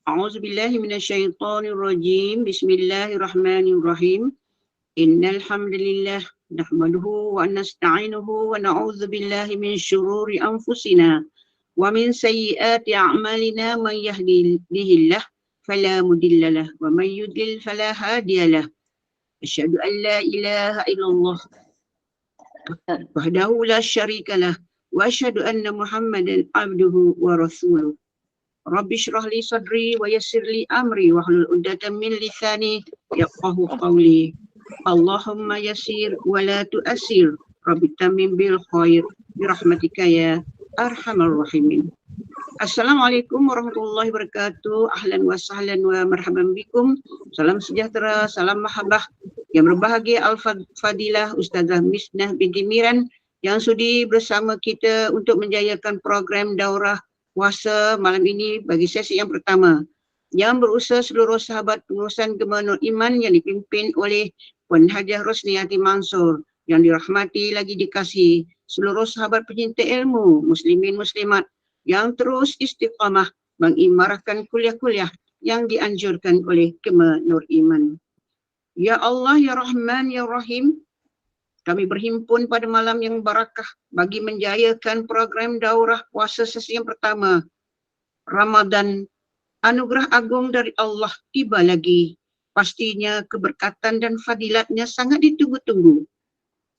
A'udzubillahi minasyaitonirrajim. Bismillahirrahmanirrahim. Innal hamdalillah nahmaduhu wa nasta'inuhu wa na'udzu billahi min syururi anfusina wa min sayyiati a'malina man yahdihillahu fala mudhillalah wa man yudlil fala hadiyalah. Asyhadu an la ilaha illallah wahdahu la syarikalah wa asyhadu anna Muhammadan abduhu wa rasuluh. Rabbi syrah li sadri wa yassir li amri wahlul 'uqdatam min lisani yafqahu qawli. Allahumma yassir wa la tu'assir. Rabbi tamim bil khair bi rahmatika ya arhamar rahimin. Assalamualaikum warahmatullahi wabarakatuh. Ahlan wa sahlan wa marhaban bikum. Salam sejahtera, salam mahabbah. Yang berbahagia Al-Fadilah Ustazah Misnah binti Miran yang sudi bersama kita untuk menjayakan program daurah puasa malam ini bagi sesi yang pertama yang berusaha seluruh sahabat pengurusan Gema Nur Iman yang dipimpin oleh Puan Hajah Rosniati Mansur yang dirahmati lagi dikasihi seluruh sahabat pecinta ilmu muslimin muslimat yang terus istiqamah mengimarahkan kuliah-kuliah yang dianjurkan oleh Gema Nur Iman. Ya Allah, Ya Rahman, Ya Rahim, kami berhimpun pada malam yang barakah bagi menjayakan program daurah puasa sesi yang pertama. Ramadan, anugerah agung dari Allah tiba lagi. Pastinya keberkatan dan fadilatnya sangat ditunggu-tunggu.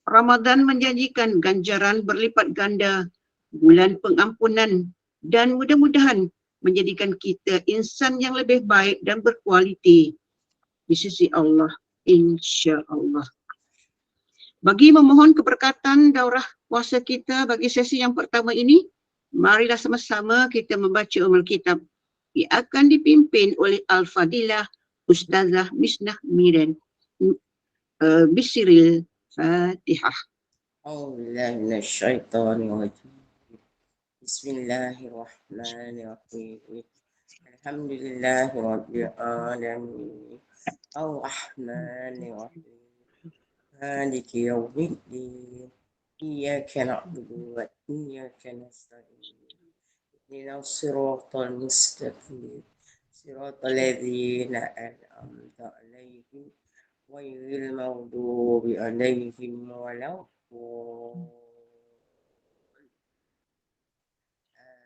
Ramadan menjanjikan ganjaran berlipat ganda, bulan pengampunan, dan mudah-mudahan menjadikan kita insan yang lebih baik dan berkualiti di sisi Allah, insya Allah. Bagi memohon keberkatan daurah puasa kita bagi sesi yang pertama ini, marilah sama-sama kita membaca ummul kitab yang akan dipimpin oleh Al-Fadilah Ustazah Misnah Miran. Bisiril Fatihah. A'udzubillahi minasyaitonirrajim. Bismillahirrahmanirrahim. Alhamdulillahirabbil alamin. Ar-Rahmanirrahim. Maliki yaumiddin. Iyyaka na'budu wa iyyaka nasta'in. Ihdinas siratal mustaqim. Siratal ladzina an'amta 'alaihim ghairil maghdubi 'alaihim waladdallin.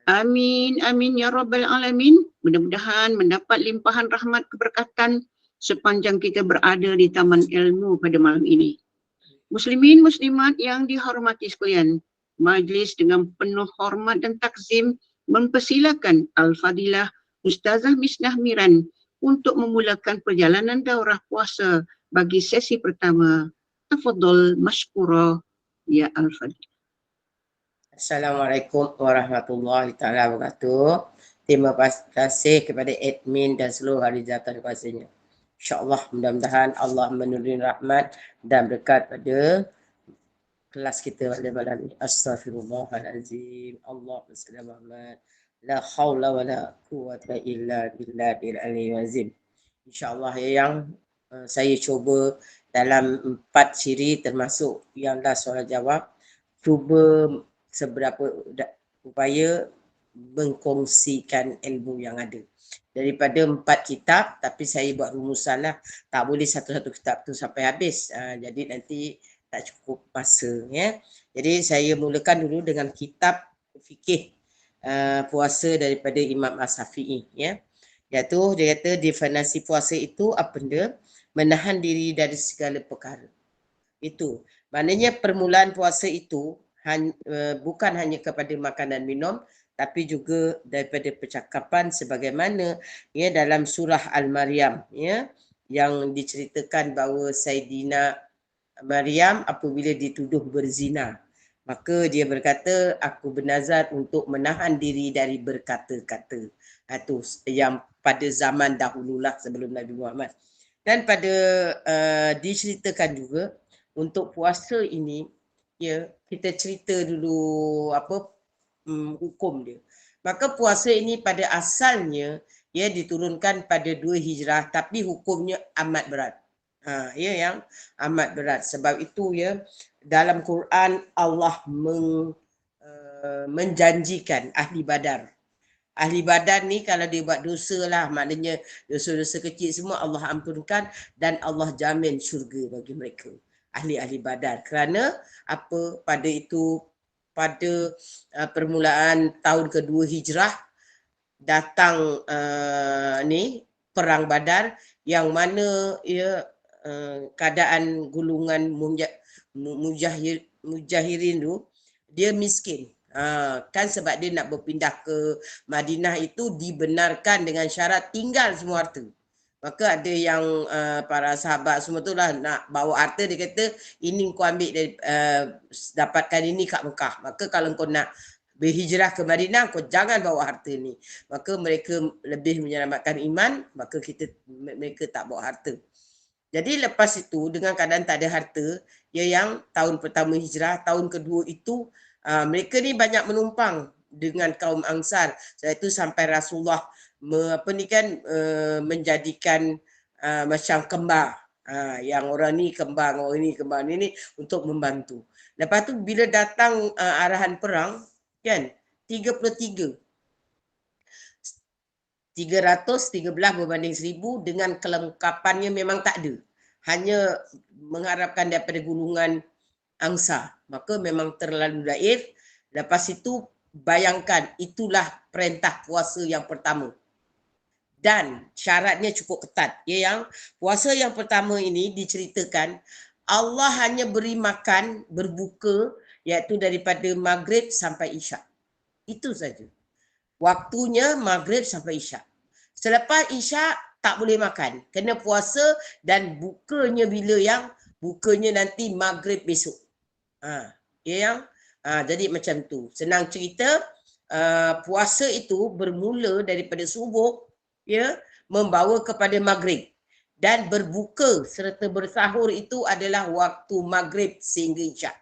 Amin, amin ya rabbal alamin. Mudah-mudahan mendapat limpahan rahmat keberkatan sepanjang kita berada di taman ilmu pada malam ini. Muslimin muslimat yang dihormati sekalian, majlis dengan penuh hormat dan takzim mempersilakan Al-Fadilah Ustazah Misnah Miran untuk memulakan perjalanan daurah puasa bagi sesi pertama. Tafadhol mashkura ya Al-Fadilah. Assalamualaikum warahmatullahi taala wabarakatuh. Terima kasih kepada admin dan seluruh ahli zakat kuasanya. InsyaAllah mudah-mudahan Allah menurunkan rahmat dan berkat pada kelas kita pada malam ini. Astaghfirullahalazim. Allahumma salli ala Muhammad. La haula wa la quwwata illa billahil aliyyil azim. InsyaAllah yang saya cuba dalam 4 ciri termasuk yang dah soal jawab, cuba seberapa upaya mengkongsikan ilmu yang ada. Daripada 4 kitab, tapi saya buat rumusan lah. Tak boleh satu-satu kitab tu sampai habis. Jadi nanti tak cukup masa. Ya. Jadi saya mulakan dulu dengan kitab fikih puasa daripada Imam As-Syafi'i. Ya. Iaitu dia kata definisi puasa itu apa benda? Menahan diri dari segala perkara. Itu. Maknanya permulaan puasa itu bukan hanya kepada makanan minum, tapi juga daripada percakapan sebagaimana ya dalam surah Al-Maryam ya yang diceritakan bahawa Saidina Maryam apabila dituduh berzina, maka dia berkata, aku bernazar untuk menahan diri dari berkata-kata. Itu yang pada zaman dahululah sebelum Nabi Muhammad. Dan pada diceritakan juga untuk puasa ini ya kita cerita dulu apa hukum dia. Maka puasa ini pada asalnya ya diturunkan pada 2 Hijrah, tapi hukumnya amat berat. Ya yang amat berat. Sebab itu ya dalam Quran Allah menjanjikan ahli Badar Ahli Badar ni kalau dia buat dosa lah, maknanya dosa-dosa kecil semua Allah ampunkan dan Allah jamin syurga bagi mereka. Ahli-ahli Badar. Kerana apa, pada permulaan tahun kedua Hijrah datang ni perang Badar yang mana keadaan gulungan mujahirin tu dia miskin. Kan sebab dia nak berpindah ke Madinah itu dibenarkan dengan syarat tinggal semua harta. Maka ada yang para sahabat semua tu lah nak bawa harta, dia kata ini kau ambil dari, dapatkan ini kat Mekah. Maka kalau kau nak berhijrah ke Madinah, kau jangan bawa harta ni. Maka mereka lebih menyelamatkan iman, maka mereka tak bawa harta. Jadi lepas itu dengan keadaan tak ada harta, yang tahun pertama hijrah, tahun kedua itu mereka ni banyak menumpang dengan kaum Ansar. Sebab itu sampai Rasulullah menjadikan macam kembar. Yang orang ni kembar, orang ni kembar ni untuk membantu. Lepas tu bila datang arahan perang, kan, 313 berbanding 1000 dengan kelengkapannya memang tak ada. Hanya mengharapkan daripada gulungan angsa. Maka memang terlalu daif. Lepas itu bayangkan itulah perintah puasa yang pertama. Dan syaratnya cukup ketat. Yang puasa yang pertama ini diceritakan Allah hanya beri makan berbuka iaitu daripada maghrib sampai isyak. Itu saja. Waktunya maghrib sampai isyak. Selepas isyak tak boleh makan. Kena puasa dan bukanya bila yang bukanya nanti maghrib besok. Jadi macam tu. Senang cerita, puasa itu bermula daripada subuh, membawa kepada maghrib. Dan berbuka serta bersahur itu adalah waktu maghrib sehingga isyak.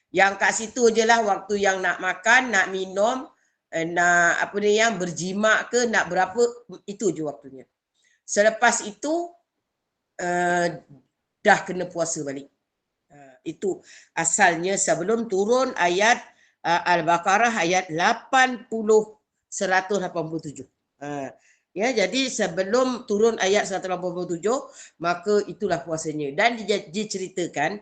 Yang kat situ je lah waktu yang nak makan, nak minum, nak berjimat ke, nak berapa, itu je waktunya. Selepas itu dah kena puasa balik. Itu asalnya sebelum turun ayat Al-Baqarah ayat 187. Jadi sebelum turun ayat 187, maka itulah puasanya. Dan diceritakan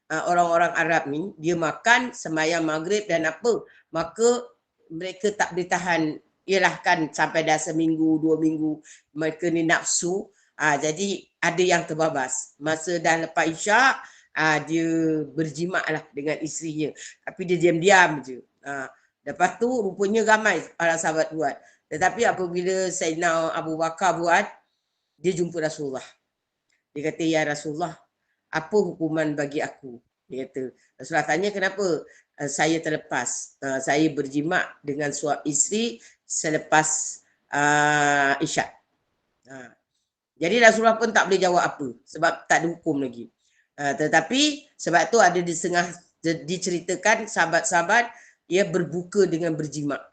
orang-orang Arab ni, dia makan sembahyang maghrib dan apa, maka mereka tak boleh tahan. Ialah kan sampai dah seminggu, 2 minggu, mereka ni nafsu. Jadi ada yang terbabas. Masa dah lepas isyak, dia berjimat lah dengan isterinya. Tapi dia diam-diam je. Lepas tu rupanya ramai para sahabat buat. Tetapi apabila Sayyidina Abu Bakar buat, dia jumpa Rasulullah. Dia kata, ya Rasulullah, apa hukuman bagi aku? Dia kata, Rasulullah tanya kenapa saya terlepas. Saya berjimat dengan suami isteri selepas isyak. Jadi Rasulullah pun tak boleh jawab apa. Sebab tak ada hukum lagi. Tetapi sebab tu ada diceritakan sahabat-sahabat ia berbuka dengan berjimat.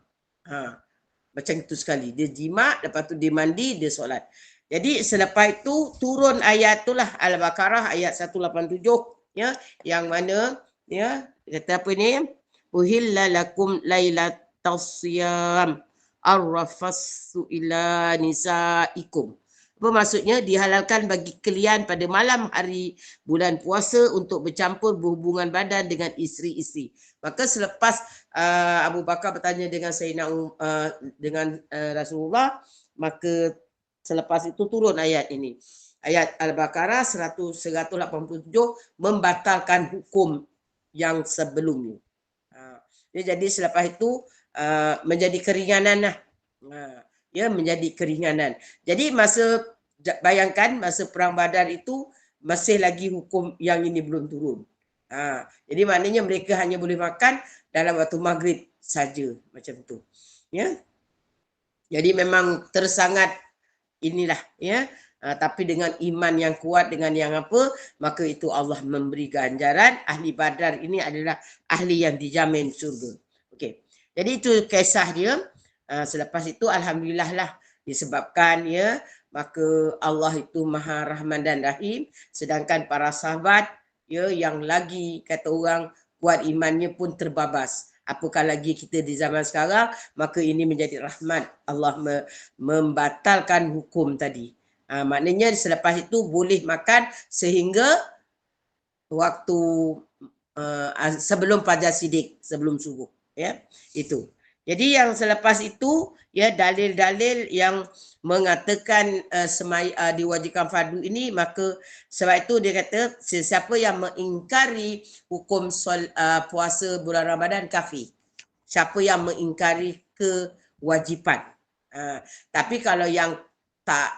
Macam itu sekali. Dia jimat, lepas tu dia mandi, dia solat. Jadi selepas itu turun ayat itulah Al-Baqarah ayat 187, yang mana kata apa ni? Uhilla lakum lailatas siyam ar-rafassu ila nisaikum. Apa maksudnya? Dihalalkan bagi kalian pada malam hari bulan puasa untuk bercampur berhubungan badan dengan isteri-isteri. Maka selepas Abu Bakar bertanya dengan Sayyidina dengan Rasulullah, maka selepas itu turun ayat ini. Ayat Al-Baqarah 187 membatalkan hukum yang sebelumnya. Jadi selepas itu menjadi keringanan lah. Menjadi keringanan. Jadi bayangkan masa perang Badar itu masih lagi hukum yang ini belum turun. Jadi maknanya mereka hanya boleh makan dalam waktu maghrib saja, macam tu. Jadi memang tersangat inilah, tapi dengan iman yang kuat, dengan yang apa, maka itu Allah memberi ganjaran. Ahli Badar ini adalah ahli yang dijamin surga. Okey. Jadi itu kisah dia. Selepas itu alhamdulillah lah disebabkan maka Allah itu Maha Rahman dan Rahim, sedangkan para sahabat yang lagi kata orang kuat imannya pun terbabas. Apakah lagi kita di zaman sekarang, maka ini menjadi rahmat. Allah membatalkan hukum tadi. Maknanya selepas itu boleh makan sehingga waktu sebelum fajar sidik, sebelum subuh, ya. Itu. Jadi yang selepas itu, ya, dalil-dalil yang mengatakan diwajibkan fardu ini, maka sebab itu dia kata sesiapa yang mengingkari hukum puasa bulan Ramadan kafir. Siapa yang mengingkari kewajipan. Tapi kalau yang tak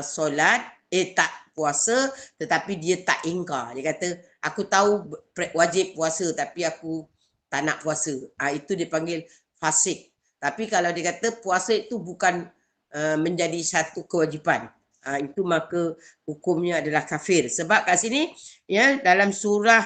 solat, tak puasa tetapi dia tak ingkar, dia kata aku tahu wajib puasa tapi aku tak nak puasa, itu dipanggil fasik. Tapi kalau dia kata puasa itu bukan menjadi satu kewajipan, itu maka hukumnya adalah kafir. Sebab kat sini, ya, dalam surah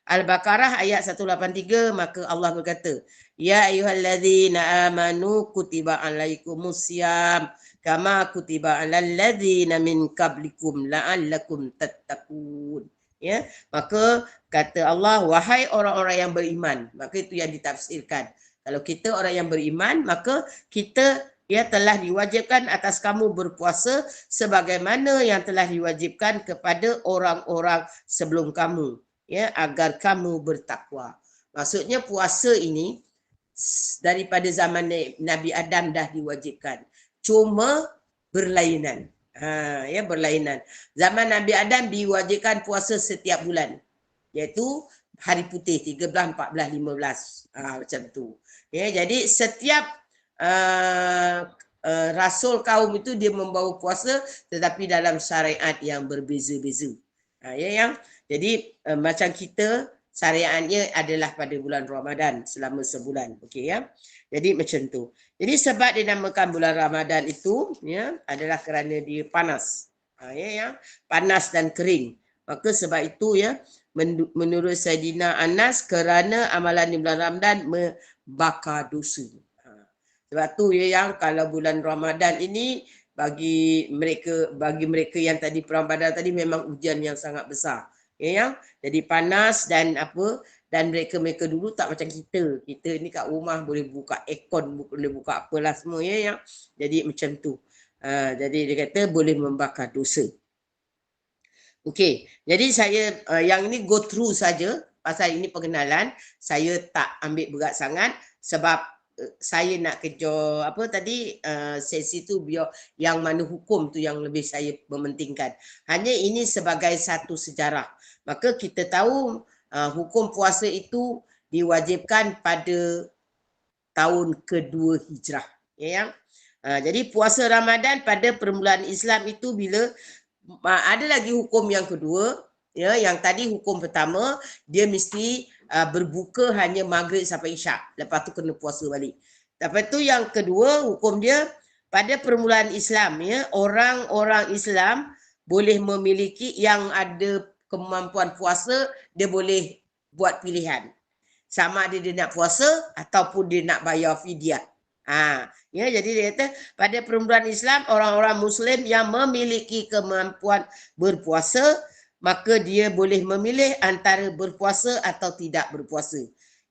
Al-Baqarah ayat 183, maka Allah berkata, ya ayyuhallazina amanu kutiba alaikumusiyam kama kutiba alal ladzina min qablikum la'allakum tattaqun. Ya, maka kata Allah, wahai orang-orang yang beriman. Maka itu yang ditafsirkan. Kalau kita orang yang beriman, maka kita, ya, telah diwajibkan atas kamu berpuasa sebagaimana yang telah diwajibkan kepada orang-orang sebelum kamu, ya, agar kamu bertakwa. Maksudnya puasa ini daripada zaman Nabi Adam dah diwajibkan. Cuma berlainan. Ya, berlainan. Zaman Nabi Adam diwajibkan puasa setiap bulan. Iaitu hari putih 13, 14, 15. Macam tu. Ya, jadi setiap rasul kaum itu dia membawa puasa tetapi dalam syariat yang berbeza-beza. Ya, yang jadi macam kita syariatnya adalah pada bulan Ramadan selama sebulan. Okey, ya. Jadi macam tu. Jadi sebab dinamakan bulan Ramadan itu, ya, adalah kerana dia panas. Ya, ya, panas dan kering. Maka sebab itu, ya, menurut Saidina Anas, kerana amalan di bulan Ramadan membakar dosa. Sebab tu, ya, yang kalau bulan Ramadan ini bagi mereka yang tadi perang Badar tadi memang ujian yang sangat besar. Ya, yang jadi panas dan apa, dan mereka dulu tak macam kita. Kita ni kat rumah boleh buka aircon, boleh buka apalah semua, ya, yang jadi macam tu. Jadi dia kata boleh membakar dosa. Okey, jadi saya yang ini go through saja pasal ini pengenalan. Saya tak ambil berat sangat sebab saya nak kejar apa tadi sesi tu biar yang mana hukum tu yang lebih saya mementingkan. Hanya ini sebagai satu sejarah. Maka kita tahu hukum puasa itu diwajibkan pada tahun kedua hijrah. Ya, jadi puasa Ramadan pada permulaan Islam itu bila ada lagi hukum yang kedua, ya, yang tadi hukum pertama dia mesti berbuka hanya maghrib sampai isyak, lepas tu kena puasa balik. Lepas tu yang kedua hukum dia pada permulaan Islam, ya, orang-orang Islam boleh memiliki yang ada kemampuan puasa, dia boleh buat pilihan. Sama ada dia nak puasa ataupun dia nak bayar fidyah. Ya, jadi dia kata pada permulaan Islam orang-orang Muslim yang memiliki kemampuan berpuasa, maka dia boleh memilih antara berpuasa atau tidak berpuasa.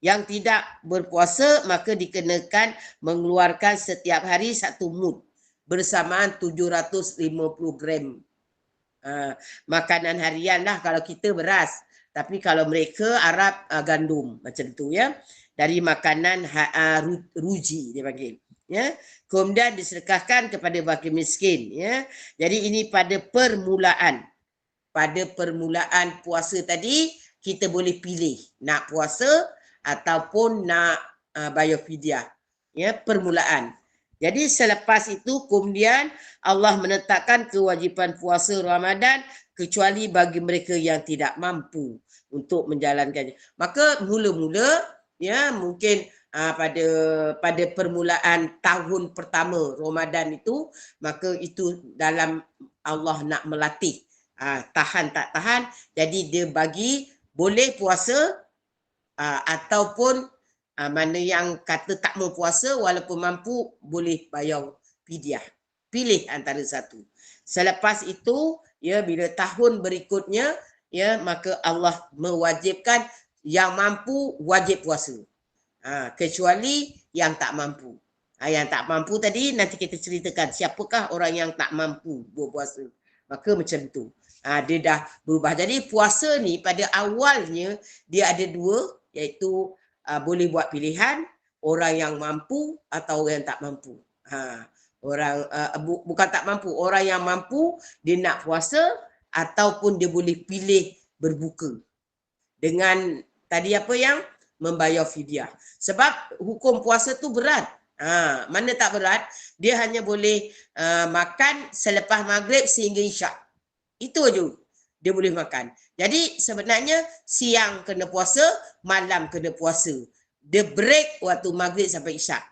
Yang tidak berpuasa maka dikenakan mengeluarkan setiap hari 1 mud bersamaan 750 gram. Makanan harian lah kalau kita beras. Tapi kalau mereka Arab gandum macam tu, ya. Dari makanan ruji dia panggil, ya. Kemudian disedekahkan kepada fakir miskin, ya. Jadi ini pada permulaan puasa tadi kita boleh pilih nak puasa ataupun nak bayar fidyah, ya, permulaan. Jadi selepas itu kemudian Allah menetapkan kewajipan puasa Ramadan kecuali bagi mereka yang tidak mampu untuk menjalankannya. Maka mula-mula, ya, mungkin pada permulaan tahun pertama Ramadan itu, maka itu dalam Allah nak melatih tahan tak tahan, jadi dia bagi boleh puasa ataupun mana yang kata tak mau puasa walaupun mampu boleh bayar fidyah. Pilih antara satu. Selepas itu, ya, bila tahun berikutnya, ya, maka Allah mewajibkan yang mampu wajib puasa. Kecuali yang tak mampu. Yang tak mampu tadi nanti kita ceritakan siapakah orang yang tak mampu berpuasa. Maka macam tu. Dia dah berubah. Jadi puasa ni pada awalnya dia ada dua, iaitu boleh buat pilihan orang yang mampu atau orang yang tak mampu. Bukan tak mampu, orang yang mampu dia nak puasa ataupun dia boleh pilih berbuka dengan tadi apa yang membayar fidyah. Sebab hukum puasa tu berat. Mana tak berat, dia hanya boleh makan selepas maghrib sehingga isyak. Itu aja dia boleh makan. Jadi sebenarnya siang kena puasa, malam kena puasa. Dia break waktu maghrib sampai isyak.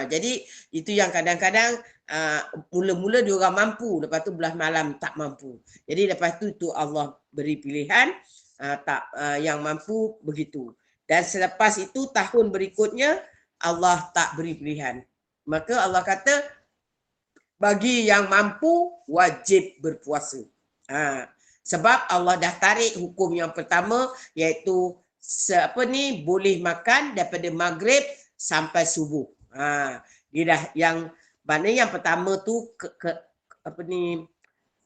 Jadi itu yang kadang-kadang mula-mula dia orang mampu, lepas tu belah malam tak mampu. Jadi lepas tu Allah beri pilihan yang mampu begitu. Dan selepas itu tahun berikutnya Allah tak beri pilihan. Maka Allah kata bagi yang mampu wajib berpuasa. Sebab Allah dah tarik hukum yang pertama, iaitu boleh makan daripada maghrib sampai subuh. Dia dah yang mana yang pertama tu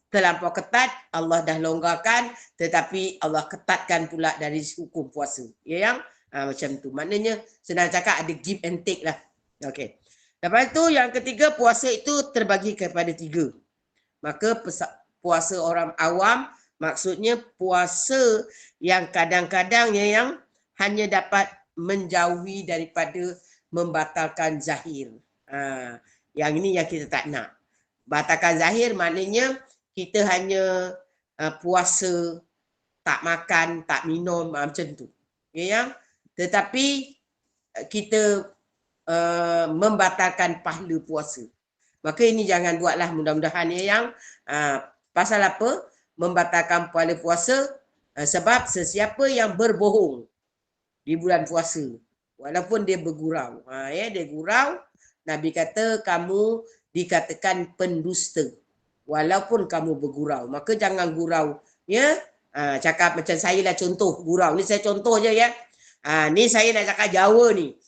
terlampau ketat, Allah dah longgarkan, tetapi Allah ketatkan pula dari hukum puasa. Ya yang macam tu. Maknanya senang cakap ada give and take lah. Okey. Lepas tu yang ketiga, puasa itu terbagi kepada 3. Maka puasa orang awam maksudnya puasa yang kadang-kadang yang hanya dapat menjauhi daripada membatalkan zahir. Yang ini yang kita tak nak. Batalkan zahir maknanya kita hanya puasa, tak makan, tak minum, macam tu. Ya, tetapi kita membatalkan pahala puasa. Maka ini jangan buatlah, mudah-mudahan yang pasal apa? Membatalkan pahala puasa sebab sesiapa yang berbohong di bulan puasa, walaupun dia bergurau, dia gurau, Nabi kata kamu dikatakan pendusta walaupun kamu bergurau. Maka jangan gurau, ya. Cakap macam saya lah, contoh gurau ni, saya contoh je ya. Ni saya nak cakap Jawa ni,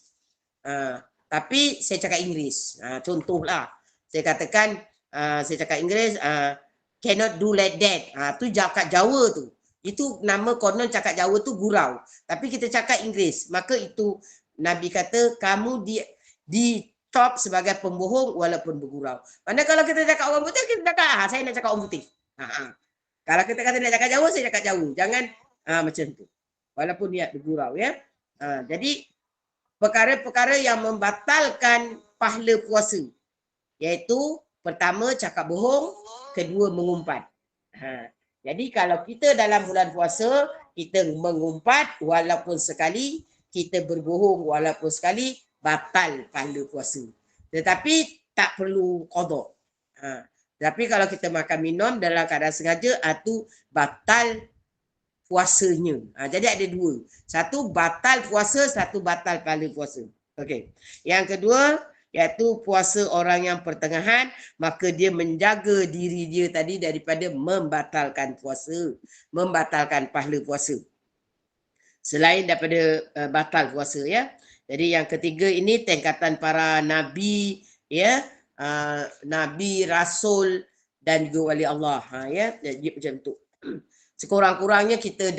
tapi saya cakap Inggeris. Contohlah, saya katakan saya cakap Inggeris, cannot do like that. Tu cakap Jawa tu. Itu nama konon cakap Jawa tu gurau. Tapi kita cakap Inggeris. Maka itu Nabi kata kamu di top sebagai pembohong walaupun bergurau. Mana kalau kita cakap orang putih, kita cakap saya nak cakap orang putih. Kalau kita kata nak cakap Jawa, saya cakap Jawa. Jangan macam tu. Walaupun niat bergurau ya. Jadi perkara-perkara yang membatalkan pahala puasa, iaitu pertama cakap bohong, kedua mengumpat. Jadi kalau kita dalam bulan puasa, kita mengumpat walaupun sekali, kita berbohong walaupun sekali, batal pahala puasa. Tetapi tak perlu qada. Tapi kalau kita makan minum dalam keadaan sengaja, itu batal puasanya. Jadi ada 2. Satu batal puasa, satu batal pahala puasa. Okey. Yang kedua, iaitu puasa orang yang pertengahan, maka dia menjaga diri dia tadi daripada membatalkan puasa, membatalkan pahala puasa. Selain daripada batal puasa ya. Jadi yang ketiga ini tingkatan para nabi ya, nabi, rasul dan juga wali Allah ya. Jadi macam tu. Sekurang-kurangnya kita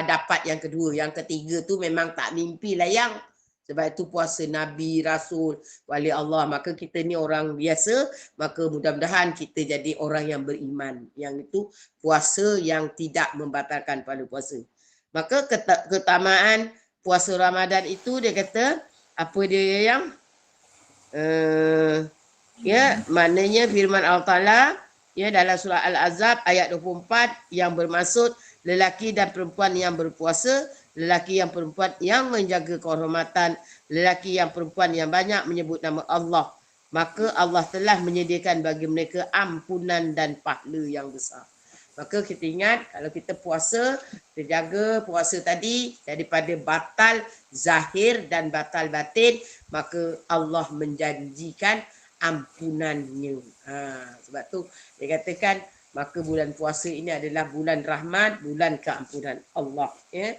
dapat yang kedua. Yang ketiga tu memang tak mimpi lah yang. Sebab itu puasa Nabi, Rasul, Wali Allah. Maka kita ni orang biasa. Maka mudah-mudahan kita jadi orang yang beriman. Yang itu puasa yang tidak membatalkan pada puasa. Maka keutamaan puasa Ramadan itu dia kata, apa dia yang? Maknanya firman Allah Ta'ala, ya, dalam surah Al-Ahzab ayat 24 yang bermaksud lelaki dan perempuan yang berpuasa, lelaki yang perempuan yang menjaga kehormatan, lelaki yang perempuan yang banyak menyebut nama Allah, maka Allah telah menyediakan bagi mereka ampunan dan pahala yang besar. Maka kita ingat kalau kita puasa, kita jaga puasa tadi daripada batal zahir dan batal batin, maka Allah menjanjikan ampunannya. Sebab tu dia katakan maka bulan puasa ini adalah bulan rahmat, bulan keampunan Allah ya.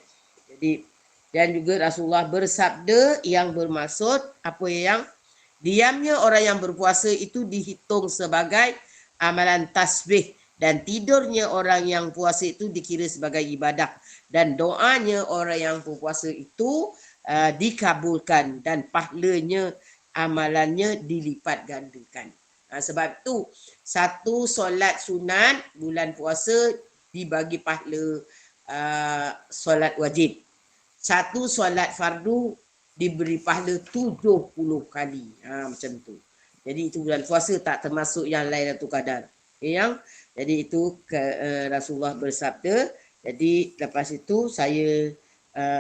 Jadi Dan juga Rasulullah bersabda yang bermaksud apa yang diamnya orang yang berpuasa itu dihitung sebagai amalan tasbih dan tidurnya orang yang puasa itu dikira sebagai ibadah dan doanya orang yang berpuasa itu dikabulkan dan pahalanya amalannya dilipat gandakan. Sebab tu satu solat sunat bulan puasa dibagi pahala solat wajib. Satu solat fardu diberi pahala 70 kali. Macam tu. Jadi itu bulan puasa tak termasuk yang Lailatul Qadar. Jadi itu Rasulullah bersabda. Jadi lepas itu saya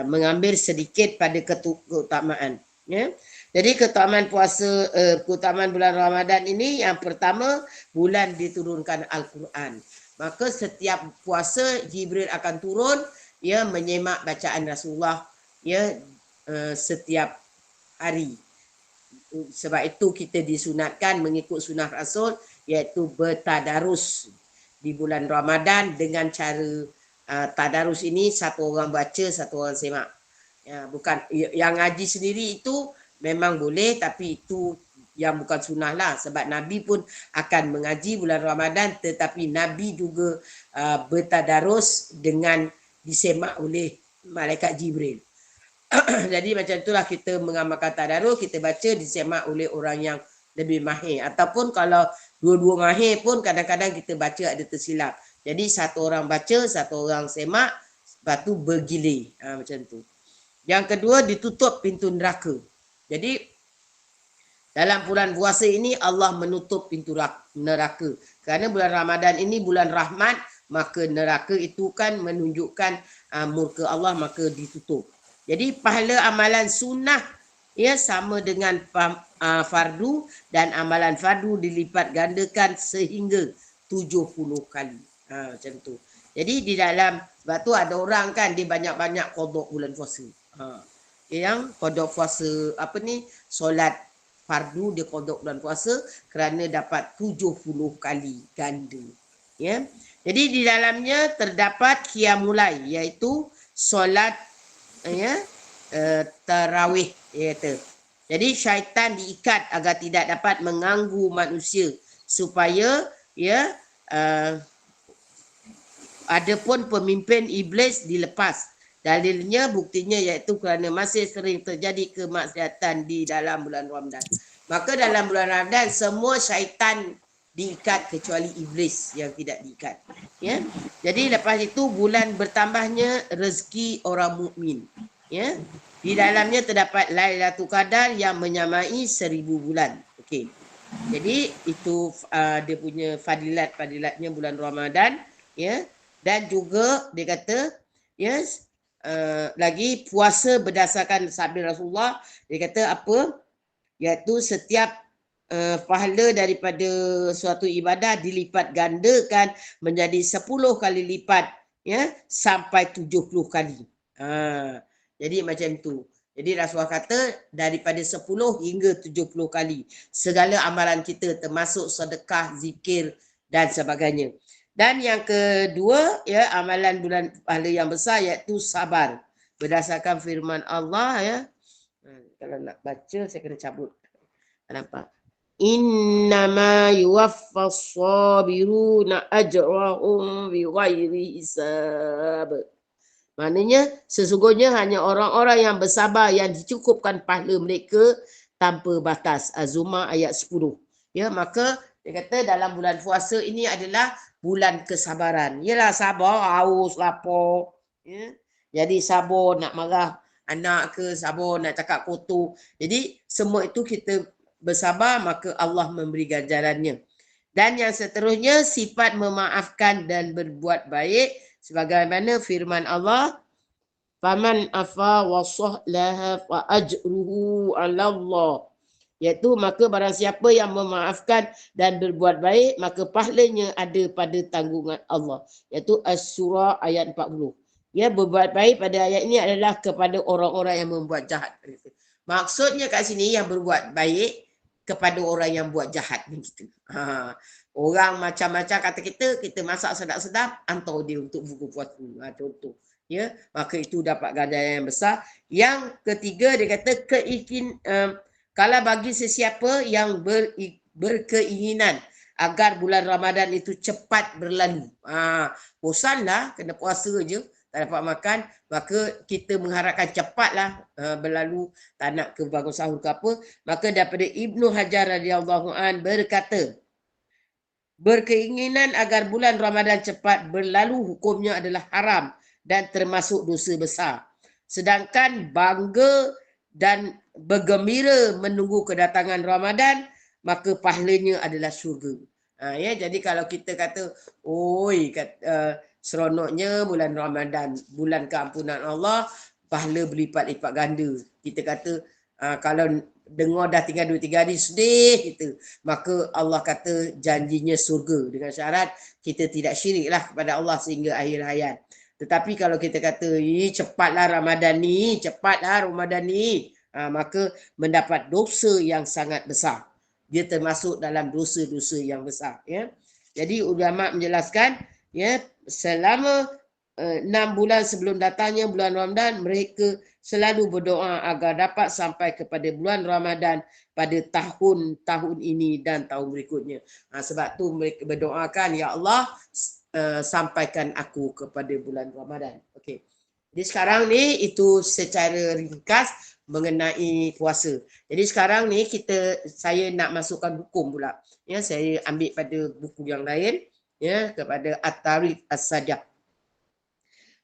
mengambil sedikit pada keutamaan. Ya. Jadi keutamaan puasa, keutamaan bulan Ramadan ini yang pertama bulan diturunkan Al-Quran. Maka setiap puasa Jibril akan turun menyemak bacaan Rasulullah setiap hari. Sebab itu kita disunatkan mengikut sunnah Rasul iaitu bertadarus di bulan Ramadan dengan cara tadarus ini satu orang baca, satu orang semak. Bukan yang ngaji sendiri itu memang boleh tapi itu yang bukan sunnah lah sebab Nabi pun akan mengaji bulan Ramadan tetapi Nabi juga bertadarus dengan disemak oleh malaikat Jibril. Jadi macam itulah kita mengamalkan tadarus, kita baca disemak oleh orang yang lebih mahir. Ataupun kalau dua-dua mahir pun kadang-kadang kita baca ada tersilap. Jadi satu orang baca, satu orang semak, lepas tu bergilir. Macam tu. Yang kedua ditutup pintu neraka. Jadi dalam bulan puasa ini Allah menutup pintu neraka. Kerana bulan Ramadan ini bulan rahmat, maka neraka itu kan menunjukkan murka Allah, maka ditutup. Jadi pahala amalan sunnah sama dengan fardu dan amalan fardu dilipat gandakan sehingga 70 kali. Macam tu. Jadi di dalam, sebab tu ada orang kan dia banyak-banyak qada bulan puasa. Yang qada puasa solat fardu dia qada bulan puasa kerana dapat 70 kali ganda. Ya. Jadi di dalamnya terdapat qiyamulai iaitu solat tarawih iaitu. Jadi syaitan diikat agar tidak dapat mengganggu manusia supaya adapun pemimpin iblis dilepas. Dalilnya buktinya iaitu kerana masih sering terjadi kemaksiatan di dalam bulan Ramadan. Maka dalam bulan Ramadan semua syaitan diikat kecuali iblis yang tidak diikat. Ya. Jadi lepas itu bulan bertambahnya rezeki orang mukmin. Ya. Di dalamnya terdapat Lailatul Qadar yang menyamai 1000 bulan. Okey. Jadi itu dia punya fadilatnya bulan Ramadan. Ya. Dan juga dia kata lagi puasa berdasarkan sabda Rasulullah. Dia kata apa? Iaitu setiap pahala daripada suatu ibadah dilipat gandakan menjadi 10 kali lipat sampai 70 kali. Jadi macam tu. Jadi Rasulullah kata daripada 10 hingga 70 kali segala amalan kita termasuk sedekah, zikir dan sebagainya. Dan yang kedua amalan bulan pahala yang besar iaitu sabar berdasarkan firman Allah kalau nak baca saya kena cabut. Nampak? Innama yuwaffas sabiruna ajrahum bighairi hisab. Maknanya sesungguhnya hanya orang-orang yang bersabar yang dicukupkan pahala mereka tanpa batas. Az-Zumar ayat 10. Ya, maka dia kata dalam bulan puasa ini adalah bulan kesabaran. Yalah sabar, haus, lapar. Ya. Jadi sabar nak marah anak ke, sabar nak cakap kotor. Jadi semua itu kita bersabar maka Allah memberi ganjarannya. Dan yang seterusnya sifat memaafkan dan berbuat baik sebagaimana firman Allah, faman afa wa sahlaha fa ajruhu 'ala Allah. Iaitu maka barang siapa yang memaafkan dan berbuat baik maka pahalanya ada pada tanggungan Allah. Iaitu As-Surah ayat 40. Ya, berbuat baik pada ayat ini adalah kepada orang-orang yang membuat jahat. Maksudnya kat sini yang berbuat baik kepada orang yang buat jahat begitu. Orang macam-macam kata kita masak sedap-sedap, hantar dia untuk buku puasa. Contoh. Ya, maka itu dapat ganjaran yang besar. Yang ketiga dia kata kalau bagi sesiapa yang berkeinginan agar bulan Ramadan itu cepat berlalu. Bosanlah kena puasa je, tak dapat makan, maka kita mengharapkan cepatlah berlalu, tak nak ke bangun sahur ke apa. Maka daripada Ibnu Hajar radhiyallahu an berkata, berkeinginan agar bulan Ramadan cepat berlalu hukumnya adalah haram dan termasuk dosa besar. Sedangkan bangga dan bergembira menunggu kedatangan Ramadan, maka pahalanya adalah syurga. Ya, jadi kalau kita kata, seronoknya bulan Ramadan, bulan keampunan Allah, pahala berlipat-lipat ganda. Kita kata, kalau dengar dah tinggal 2-3 hari sedih kita, maka Allah kata janjinya surga dengan syarat kita tidak syiriklah kepada Allah sehingga akhir hayat. Tetapi kalau kita kata cepatlah Ramadan ni, maka mendapat dosa yang sangat besar. Dia termasuk dalam dosa-dosa yang besar, ya. Jadi ulama menjelaskan, ya, selama 6 bulan sebelum datangnya bulan Ramadan, mereka selalu berdoa agar dapat sampai kepada bulan Ramadan pada tahun ini dan tahun berikutnya. Sebab tu mereka berdoakan, ya Allah, sampaikan aku kepada bulan Ramadan. Okey. Jadi sekarang ni itu secara ringkas mengenai puasa. Jadi sekarang ni saya nak masukkan hukum pula. Ya, saya ambil pada buku yang lain, ya, kepada At-Tariq As-Sajah.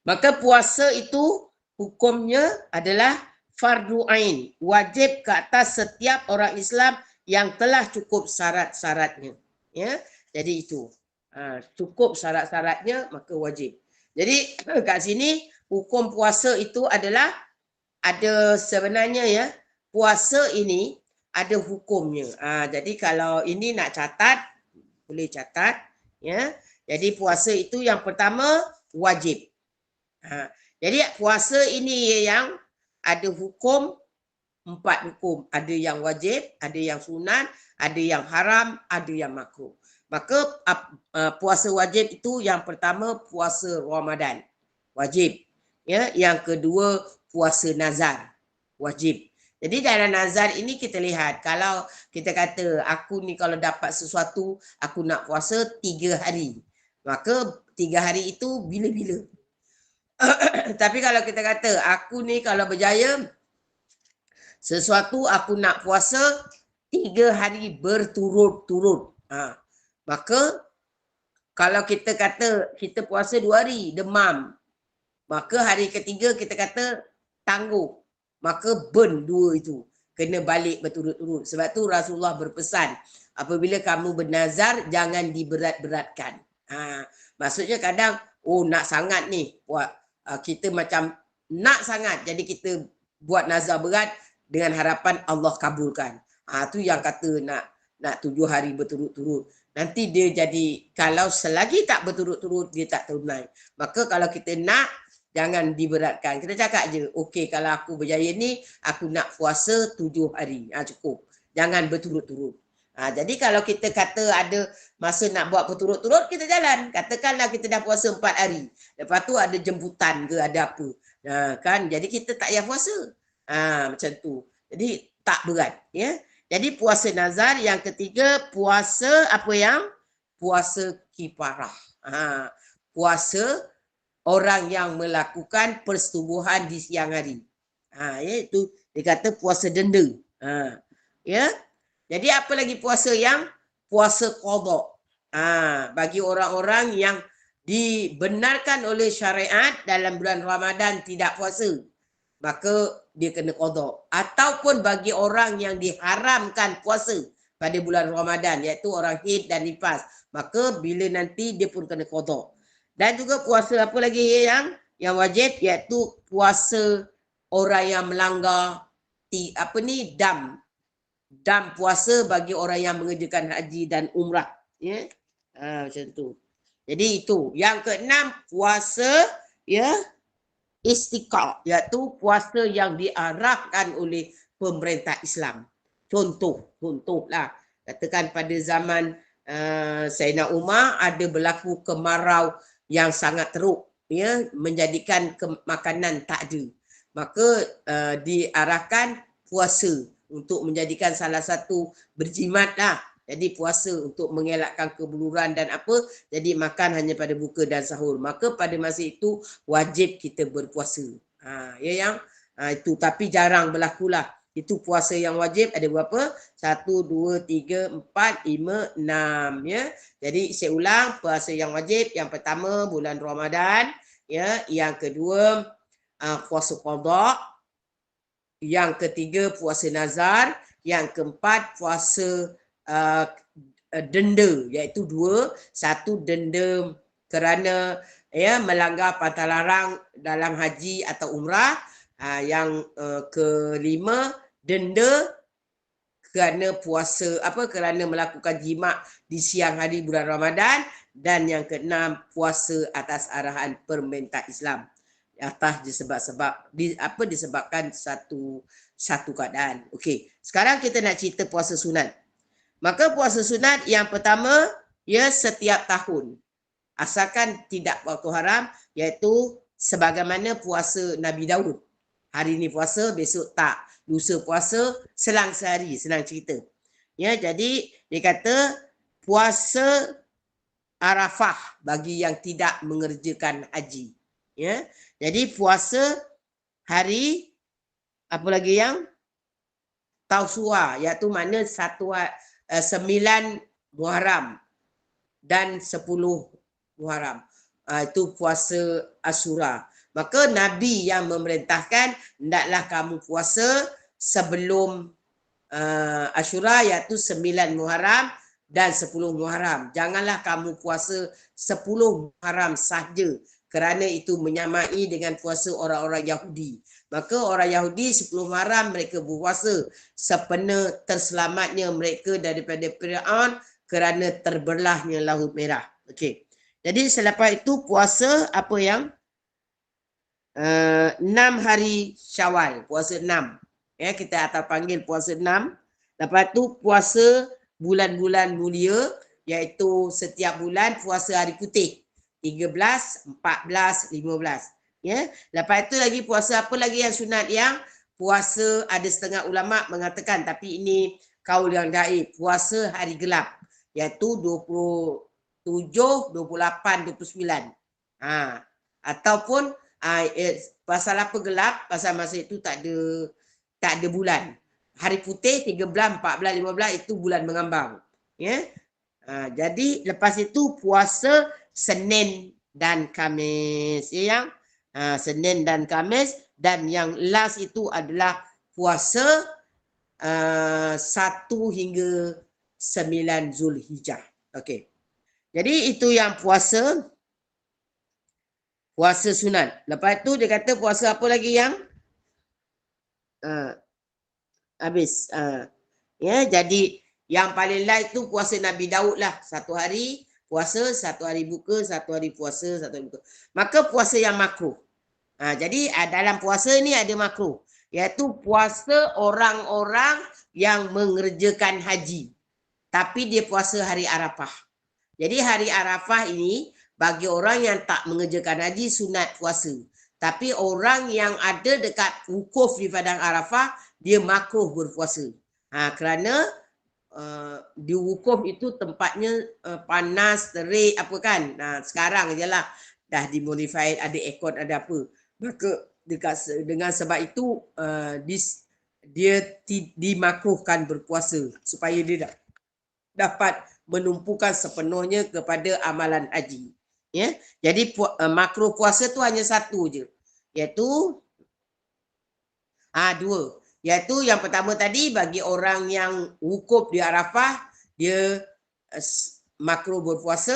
Maka puasa itu hukumnya adalah fardu ain, wajib ke atas setiap orang Islam yang telah cukup syarat-syaratnya. Ya, jadi itu. Cukup syarat-syaratnya maka wajib. Jadi kat sini hukum puasa itu adalah ada sebenarnya, ya, puasa ini ada hukumnya. Jadi kalau ini nak catat, boleh catat, ya. Jadi puasa itu yang pertama wajib. Jadi puasa ini yang ada hukum, 4 hukum. Ada yang wajib, ada yang sunat, ada yang haram, ada yang makruh. Maka puasa wajib itu yang pertama puasa Ramadan, wajib. Ya, yang kedua puasa nazar, wajib. Jadi dalam nazar ini kita lihat, kalau kita kata aku ni kalau dapat sesuatu aku nak puasa 3 hari. Maka 3 hari itu bila-bila. Tapi kalau kita kata aku ni kalau berjaya sesuatu aku nak puasa 3 hari berturut-turut. Maka kalau kita kata kita puasa 2 hari demam, maka hari ketiga kita kata tangguh, maka burn 2 itu, kena balik berturut-turut. Sebab tu Rasulullah berpesan, apabila kamu bernazar jangan diberat-beratkan. Maksudnya kadang nak sangat ni buat, kita macam nak sangat, jadi kita buat nazar berat dengan harapan Allah kabulkan. Tu yang kata nak 7 hari berturut-turut. Nanti dia jadi, kalau selagi tak berturut-turut dia tak tunai. Maka kalau kita nak, jangan diberatkan. Kita cakap je, okey kalau aku berjaya ni, aku nak puasa 7 hari. Cukup. Jangan berturut-turut. Jadi kalau kita kata ada masa nak buat berturut-turut, kita jalan. Katakanlah kita dah puasa 4 hari. Lepas tu ada jemputan ke, ada apa. Kan? Jadi kita tak payah puasa. Macam tu. Jadi tak berat. Ya. Jadi puasa nazar. Yang ketiga, puasa apa yang? Puasa kifarah. Puasa orang yang melakukan persetubuhan di siang hari. Iaitu dia kata puasa denda. Ya. Jadi apa lagi puasa yang? Puasa qada. Bagi orang-orang yang dibenarkan oleh syariat dalam bulan Ramadan tidak puasa, maka dia kena qada. Ataupun bagi orang yang diharamkan puasa pada bulan Ramadan, iaitu orang haid dan nifas, maka bila nanti dia pun kena qada. Dan juga puasa apa lagi yang wajib, iaitu puasa orang yang melanggar dam puasa bagi orang yang mengerjakan haji dan umrah, ya. Macam tu. Jadi itu. Yang keenam, puasa, ya, istiqah, iaitu puasa yang diarahkan oleh pemerintah Islam. Contohlah, katakan pada zaman Sayyidina Umar ada berlaku kemarau yang sangat teruk. menjadikan makanan tak ada. Maka diarahkan puasa untuk menjadikan salah satu berjimat lah. Jadi puasa untuk mengelakkan kebuluran dan apa, jadi makan hanya pada buka dan sahur. Maka pada masa itu wajib kita berpuasa. Ya yang itu, tapi jarang berlakulah. Itu puasa yang wajib ada berapa? 1, 2, 3, 4, 5, 6 ya. Jadi saya ulang, puasa yang wajib yang pertama bulan Ramadan ya, yang kedua puasa qada, yang ketiga puasa nazar, yang keempat puasa denda, iaitu 2, 1 denda kerana melanggar pantang larang dalam haji atau umrah, yang kelima denda kerana puasa kerana melakukan jimat di siang hari bulan Ramadan, dan yang keenam puasa atas arahan pemerintah Islam atas disebabkan satu keadaan. Okey, sekarang kita nak cerita puasa sunat. Maka puasa sunat yang pertama setiap tahun, asalkan tidak waktu haram, iaitu sebagaimana puasa Nabi Daud. Hari ni puasa, besok tak. Lusa puasa, selang sehari, senang cerita. Ya, jadi dia kata puasa Arafah bagi yang tidak mengerjakan haji. Ya. Jadi puasa hari apa lagi yang Tausua, iaitu mana 9 Muharram dan 10 Muharram. Itu puasa Asyura. Maka Nabi yang memerintahkan hendaklah kamu puasa sebelum Asyura, iaitu 9 Muharram dan 10 Muharram. Janganlah kamu puasa 10 Muharram sahaja, kerana itu menyamai dengan puasa orang-orang Yahudi. Maka orang Yahudi 10 Muharram mereka berpuasa sempena terselamatnya mereka daripada Firaun kerana terbelahnya Laut Merah. Okey. Jadi selepas itu puasa apa yang 6 hari Syawal, puasa 6. Ya, kita akan panggil puasa 6. Lepas tu puasa bulan-bulan mulia, iaitu setiap bulan puasa hari putih. 13, 14, 15. Ya. Lepas tu lagi puasa apa lagi yang sunat, yang puasa ada setengah ulama mengatakan, tapi ini kaul yang daif, puasa hari gelap, iaitu 27, 28, 29. Ataupun pasal apa gelap? Pasal masa itu tak ada bulan. Hari putih 13, 14, 15 itu bulan mengambang. Ya. Jadi lepas itu puasa Senin dan Khamis. Ya, yang Senin dan Khamis, dan yang last itu adalah puasa 1 hingga 9 Zulhijjah. Okey. Jadi itu yang puasa sunat. Lepas tu dia kata puasa apa lagi yang habis. Ya, jadi yang paling last tu puasa Nabi Daud lah. 1 hari puasa, 1 hari buka, 1 hari puasa, 1 hari buka. Maka puasa yang makruh. Jadi dalam puasa ni ada makruh, iaitu puasa orang-orang yang mengerjakan haji, tapi dia puasa hari Arafah. Jadi hari Arafah ini bagi orang yang tak mengerjakan haji sunat puasa. Tapi orang yang ada dekat wukuf di padang Arafah, dia makruh berpuasa. Kerana di wukuf itu tempatnya panas, terik apa kan. Sekarang je lah dah dimodify, ada aircon, ada apa. Maka dengan sebab itu dia dimakruhkan berpuasa supaya dia dapat menumpukan sepenuhnya kepada amalan haji. Ya, jadi makruh puasa tu hanya satu je, iaitu 2. Iaitu yang pertama tadi bagi orang yang wukuf di Arafah, dia makruh berpuasa,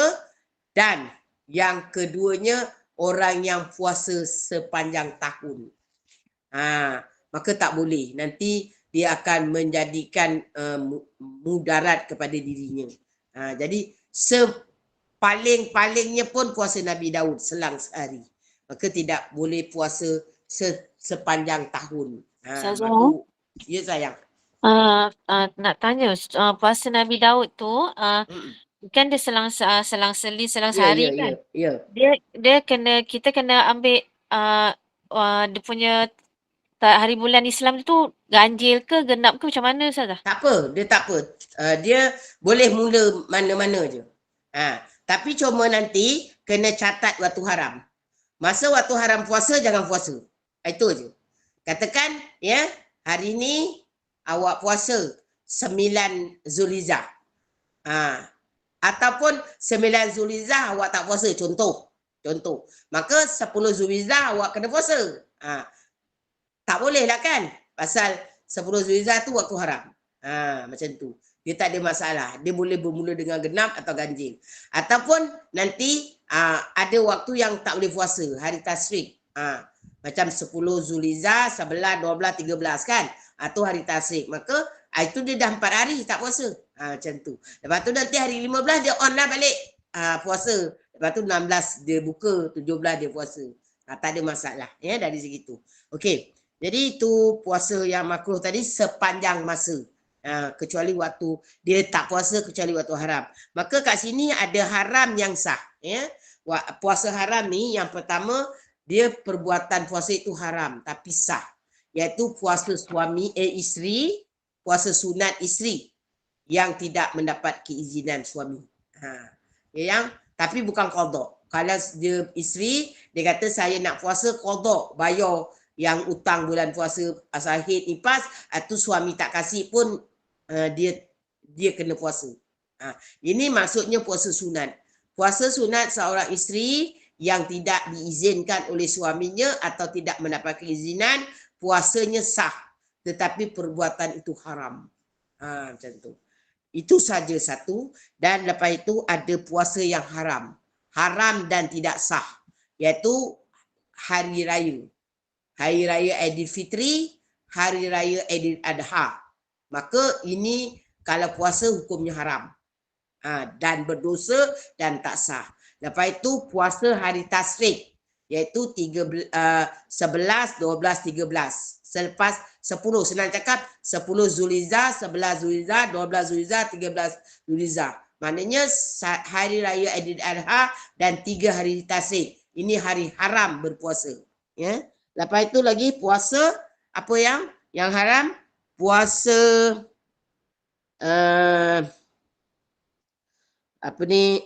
dan yang keduanya orang yang puasa sepanjang tahun. Maka tak boleh, nanti dia akan menjadikan mudarat kepada dirinya. Jadi paling-palingnya pun puasa Nabi Daud selang sehari. Maka tidak boleh puasa sepanjang tahun. Ya sayang. Nak tanya, puasa Nabi Daud tu kan dia selang-seli selang Ya, sehari ya, kan. ya, ya. Dia kita kena ambil dia punya hari bulan Islam tu ganjil ke genap ke macam mana Ustazah? Tak apa, dia tak apa. Dia boleh mula mana-mana je. Tapi cuma nanti kena catat waktu haram. Masa waktu haram puasa, jangan puasa. Itu je. Katakan, ya, hari ni awak puasa 9 Zulhijjah. Ataupun 9 Zulhijjah awak tak puasa. Contoh. Maka 10 Zulhijjah awak kena puasa. Tak boleh lah kan? Pasal 10 Zulhijjah tu waktu haram. Macam tu. Dia tak ada masalah. Dia boleh bermula dengan genap atau ganjil. Ataupun nanti ada waktu yang tak boleh puasa. Hari Tasyrik. Macam 10 Zulhijjah, 11, 12, 13 kan? Tu hari Tasyrik. Maka itu dia dah 4 hari tak puasa. Macam tu. Lepas tu nanti hari 15 dia on lah balik puasa. Lepas tu 16 dia buka, 17 dia puasa. Tak ada masalah ya dari segitu. Okey. Jadi itu puasa yang makruh tadi sepanjang masa. Kecuali waktu dia tak puasa kecuali waktu haram. Maka kat sini ada haram yang sah. Ya? Puasa haram ni yang pertama, dia perbuatan puasa itu haram tapi sah. Iaitu puasa isteri, puasa sunat isteri yang tidak mendapat keizinan suami. Tapi bukan qada. Kalau dia isteri, dia kata saya nak puasa qada, bayar yang utang bulan puasa Sahid Nifas, itu suami tak kasih pun dia kena puasa. Ini maksudnya puasa sunat. Puasa sunat seorang isteri yang tidak diizinkan oleh suaminya atau tidak mendapat keizinan, puasanya sah. Tetapi perbuatan itu haram. Macam tu. Itu saja satu. Dan lepas itu ada puasa yang haram. Haram dan tidak sah. Iaitu hari raya. Hari Raya Aidilfitri, Hari Raya Aidil Adha. Maka ini kalau puasa hukumnya haram. Dan berdosa dan tak sah. Lepas itu puasa hari Tasyrik. Iaitu 11, 12, 13. Selepas 10, senang cakap 10 Zulhijjah, 11 Zulhijjah, 12 Zulhijjah, 13 Zulhijjah. Maknanya Hari Raya Aidil Adha dan 3 hari Tasyrik. Ini hari haram berpuasa. Ya. Lepas itu lagi puasa apa yang haram? Puasa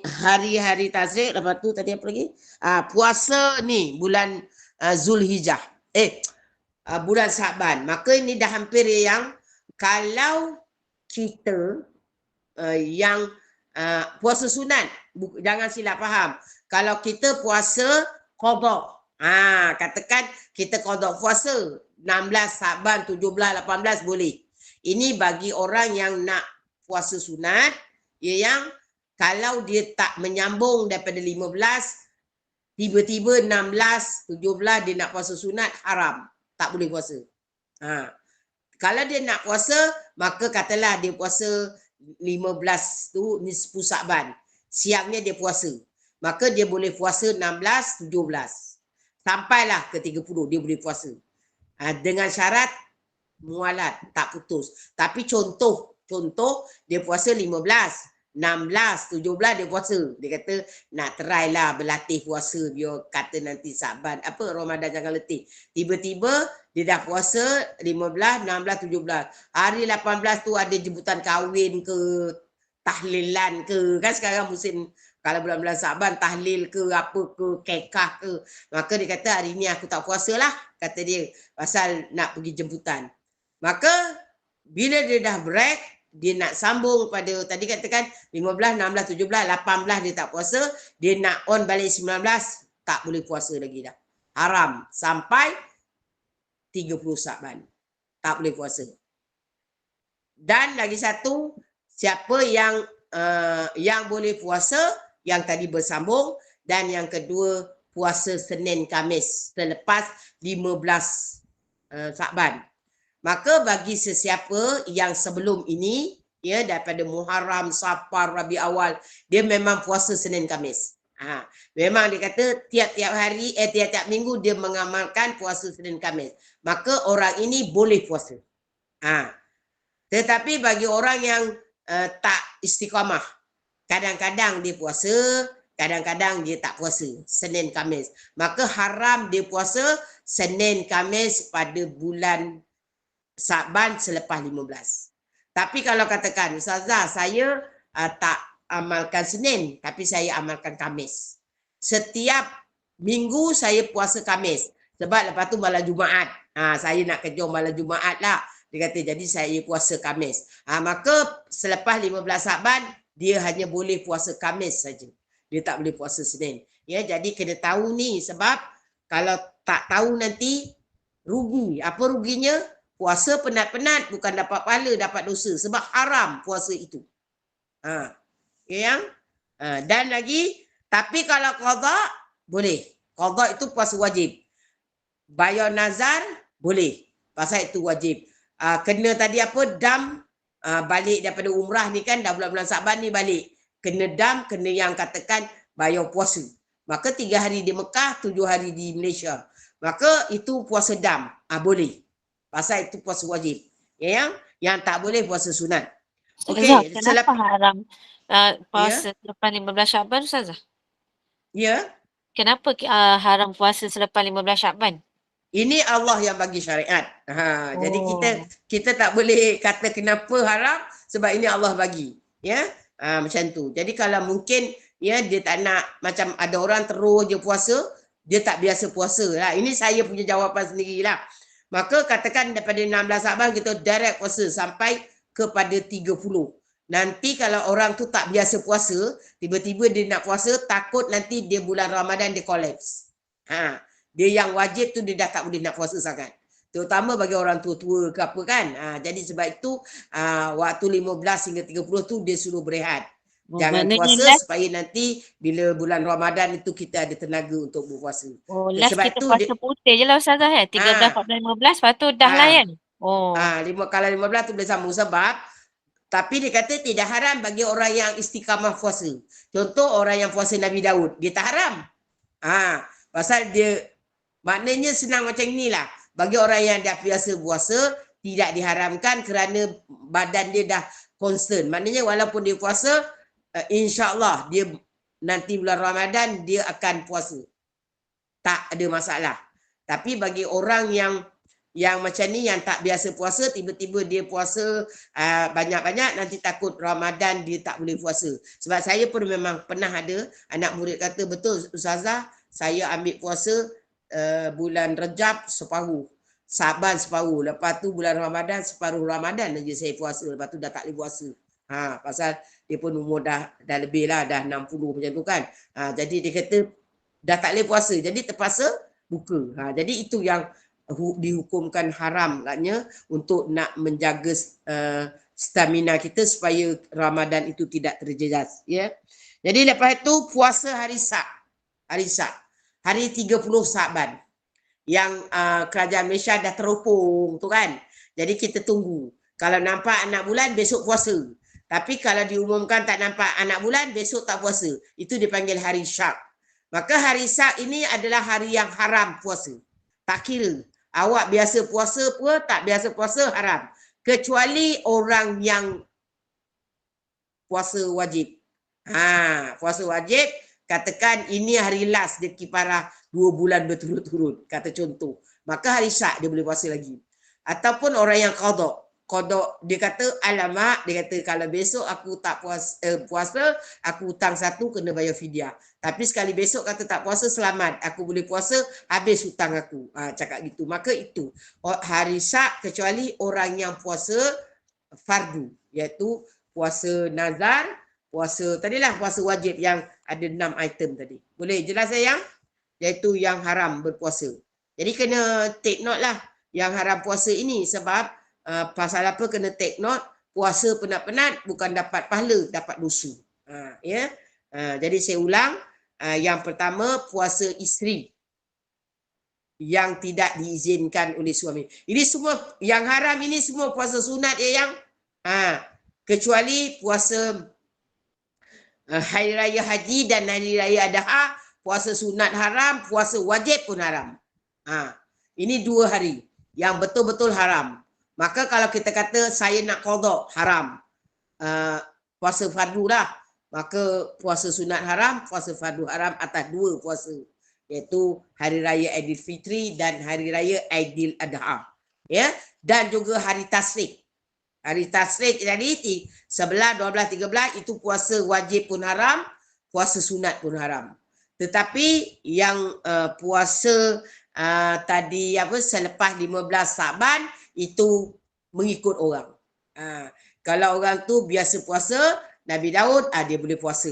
hari-hari Tasyrik. Lepas tu tadi apa lagi? Puasa ni bulan Zulhijjah. Bulan Sa'ban. Maka ini dah hampir yang kalau kita yang puasa sunat, jangan silap faham. Kalau kita puasa qada, katakan kita qada puasa 16 Sa'ban, 17, 18 boleh. Ini bagi orang yang nak puasa sunat, yang kalau dia tak menyambung daripada 15, tiba-tiba 16, 17 dia nak puasa sunat, haram. Tak boleh puasa. Kalau dia nak puasa, maka katalah dia puasa 15 tu nisfu Sa'ban. Siangnya dia puasa. Maka dia boleh puasa 16, 17. Sampailah ke 30 dia boleh puasa. Dengan syarat mualat, tak putus. Tapi contoh dia puasa 15, 16, 17 dia puasa. Dia kata nak try lah berlatih puasa biar kata nanti Sa'ban Ramadan jangan letih. Tiba-tiba dia dah puasa 15, 16, 17. Hari 18 tu ada jemputan kahwin ke, tahlilan ke. Kan sekarang musim kalau bulan-bulan Sa'ban tahlil ke apa ke, kekah ke. Maka dia kata hari ni aku tak puasa lah. Kata dia pasal nak pergi jemputan. Maka bila dia dah break, dia nak sambung pada tadi katakan 15, 16, 17, 18 dia tak puasa. Dia nak on balik 19, tak boleh puasa lagi dah. Haram sampai 30 Sa'ban. Tak boleh puasa. Dan lagi satu, siapa yang boleh puasa, yang tadi bersambung, dan yang kedua puasa Senin Khamis selepas 15 Sa'ban. Maka bagi sesiapa yang sebelum ini, ya, daripada Muharram, Safar, Rabi Awal, dia memang puasa Senin Khamis. Memang dia kata tiap-tiap hari, tiap-tiap minggu dia mengamalkan puasa Senin Khamis. Maka orang ini boleh puasa. Tetapi bagi orang yang tak istiqamah, Kadang-kadang dia puasa, kadang-kadang dia tak puasa. Senin, Khamis. Maka haram dia puasa Senin, Khamis pada bulan Sa'ban selepas 15. Tapi kalau katakan, Ustazah, saya tak amalkan Senin, tapi saya amalkan Khamis. Setiap minggu saya puasa Khamis. Sebab lepas tu malam Jumaat. Saya nak kerja malam Jumaat lah. Dia kata, jadi saya puasa Khamis. Maka selepas 15 Sa'ban, dia hanya boleh puasa Khamis saja. Dia tak boleh puasa Senin. Ya, jadi kena tahu ni sebab kalau tak tahu nanti rugi. Apa ruginya? Puasa penat-penat bukan dapat pahala, dapat dosa. Sebab haram puasa itu. Dan lagi, tapi kalau qada, boleh. Qada itu puasa wajib. Bayar nazar, boleh. Pasal itu wajib. Kena tadi apa? Dam. Balik daripada umrah ni kan, dah bulan-bulan Sa'ban ni balik. Kena dam, kena yang katakan bayar puasa. Maka 3 hari di Mekah, 7 hari di Malaysia. Maka itu puasa dam. Boleh. Pasal itu puasa wajib. Yang tak boleh puasa sunat. Okey, kenapa haram puasa selepas 15 Syaban, Ustazah? Ya. Kenapa haram puasa selepas 15 Syaban? Ini Allah yang bagi syariat. Jadi kita tak boleh kata kenapa haram sebab ini Allah bagi. Ya. Macam tu. Jadi kalau mungkin dia tak nak, macam ada orang terus je puasa, dia tak biasa puasa lah. Ini saya punya jawapan sendirilah. Maka katakan daripada 16 Sa'ban kita direct puasa sampai kepada 30. Nanti kalau orang tu tak biasa puasa, tiba-tiba dia nak puasa, takut nanti dia bulan Ramadan dia collapse. Dia yang wajib tu dia dah tak boleh nak puasa sangat. Terutama bagi orang tua-tua ke apa kan. Jadi sebab itu waktu 15 hingga 30 tu dia suruh berehat. Jangan puasa supaya nanti bila bulan Ramadan itu kita ada tenaga untuk berpuasa. Last sebab kita puasa putih je lah Ustazah ya. 13, 14, 15 lepas tu dah lah kan. Kalau 15 tu boleh sambung sebab tapi dia kata tidak haram bagi orang yang istiqamah puasa. Contoh orang yang puasa Nabi Daud, dia tak haram. Pasal dia maknanya senang macam inilah. Bagi orang yang dah biasa puasa tidak diharamkan kerana badan dia dah constant. Maknanya walaupun dia puasa insya-Allah dia nanti bulan Ramadan dia akan puasa. Tak ada masalah. Tapi bagi orang yang macam ni yang tak biasa puasa, tiba-tiba dia puasa banyak-banyak, nanti takut Ramadan dia tak boleh puasa. Sebab saya pun memang pernah ada anak murid kata, betul Ustazah, saya ambil puasa bulan Rejab separuh, Sa'ban separuh, lepas tu bulan Ramadan separuh Ramadan aja saya puasa, lepas tu dah tak boleh puasa. Pasal dia pun umur dah lebih lah, dah 60 macam tu kan. Jadi dia kata dah tak boleh puasa, jadi terpaksa buka. Jadi itu yang dihukumkan haram katnya untuk nak menjaga stamina kita supaya Ramadan itu tidak terjejas. Ya. Jadi lepas itu puasa hari Sak. Hari 30 Sa'ban. Yang kerajaan Malaysia dah teropong tu kan. Jadi kita tunggu. Kalau nampak anak bulan besok puasa. Tapi kalau diumumkan tak nampak anak bulan besok tak puasa. Itu dipanggil hari Syak. Maka hari Syak ini adalah hari yang haram puasa. Tak kira. Awak biasa puasa pun tak biasa puasa haram. Kecuali orang yang puasa wajib. Puasa wajib, katakan ini hari last dia kifarah 2 bulan berturut-turut. Kata contoh. Maka hari Syak dia boleh puasa lagi. Ataupun orang yang qada. Qada dia kata alamak, dia kata kalau besok aku tak puasa, aku hutang 1 kena bayar fidyah. Tapi sekali besok kata tak puasa selamat, aku boleh puasa habis hutang aku. Cakap gitu. Maka itu hari Syak kecuali orang yang puasa fardu, iaitu puasa nazar, puasa tadilah puasa wajib yang ada 6 item tadi. Boleh jelas sayang? Iaitu yang haram berpuasa. Jadi kena take note lah yang haram puasa ini sebab pasal apa kena take note, puasa penat-penat bukan dapat pahala, dapat dosa. Jadi saya ulang, yang pertama puasa isteri yang tidak diizinkan oleh suami. Ini semua yang haram ini semua puasa sunat ya yang kecuali puasa hari raya haji dan hari raya adha, puasa sunat haram, puasa wajib pun haram. Ini 2 hari yang betul-betul haram. Maka kalau kita kata saya nak qada, haram. Puasa fardu lah. Maka puasa sunat haram, puasa fardu haram atas 2 puasa, iaitu hari raya Aidilfitri dan hari raya Aidil Adha. Ya, dan juga hari tasrik. Hari tasrik jadi 11, 12, 13 itu puasa wajib pun haram, puasa sunat pun haram. Tetapi yang puasa tadi selepas 15 Saban itu mengikut orang. Kalau orang tu biasa puasa, Nabi Daud dia boleh puasa.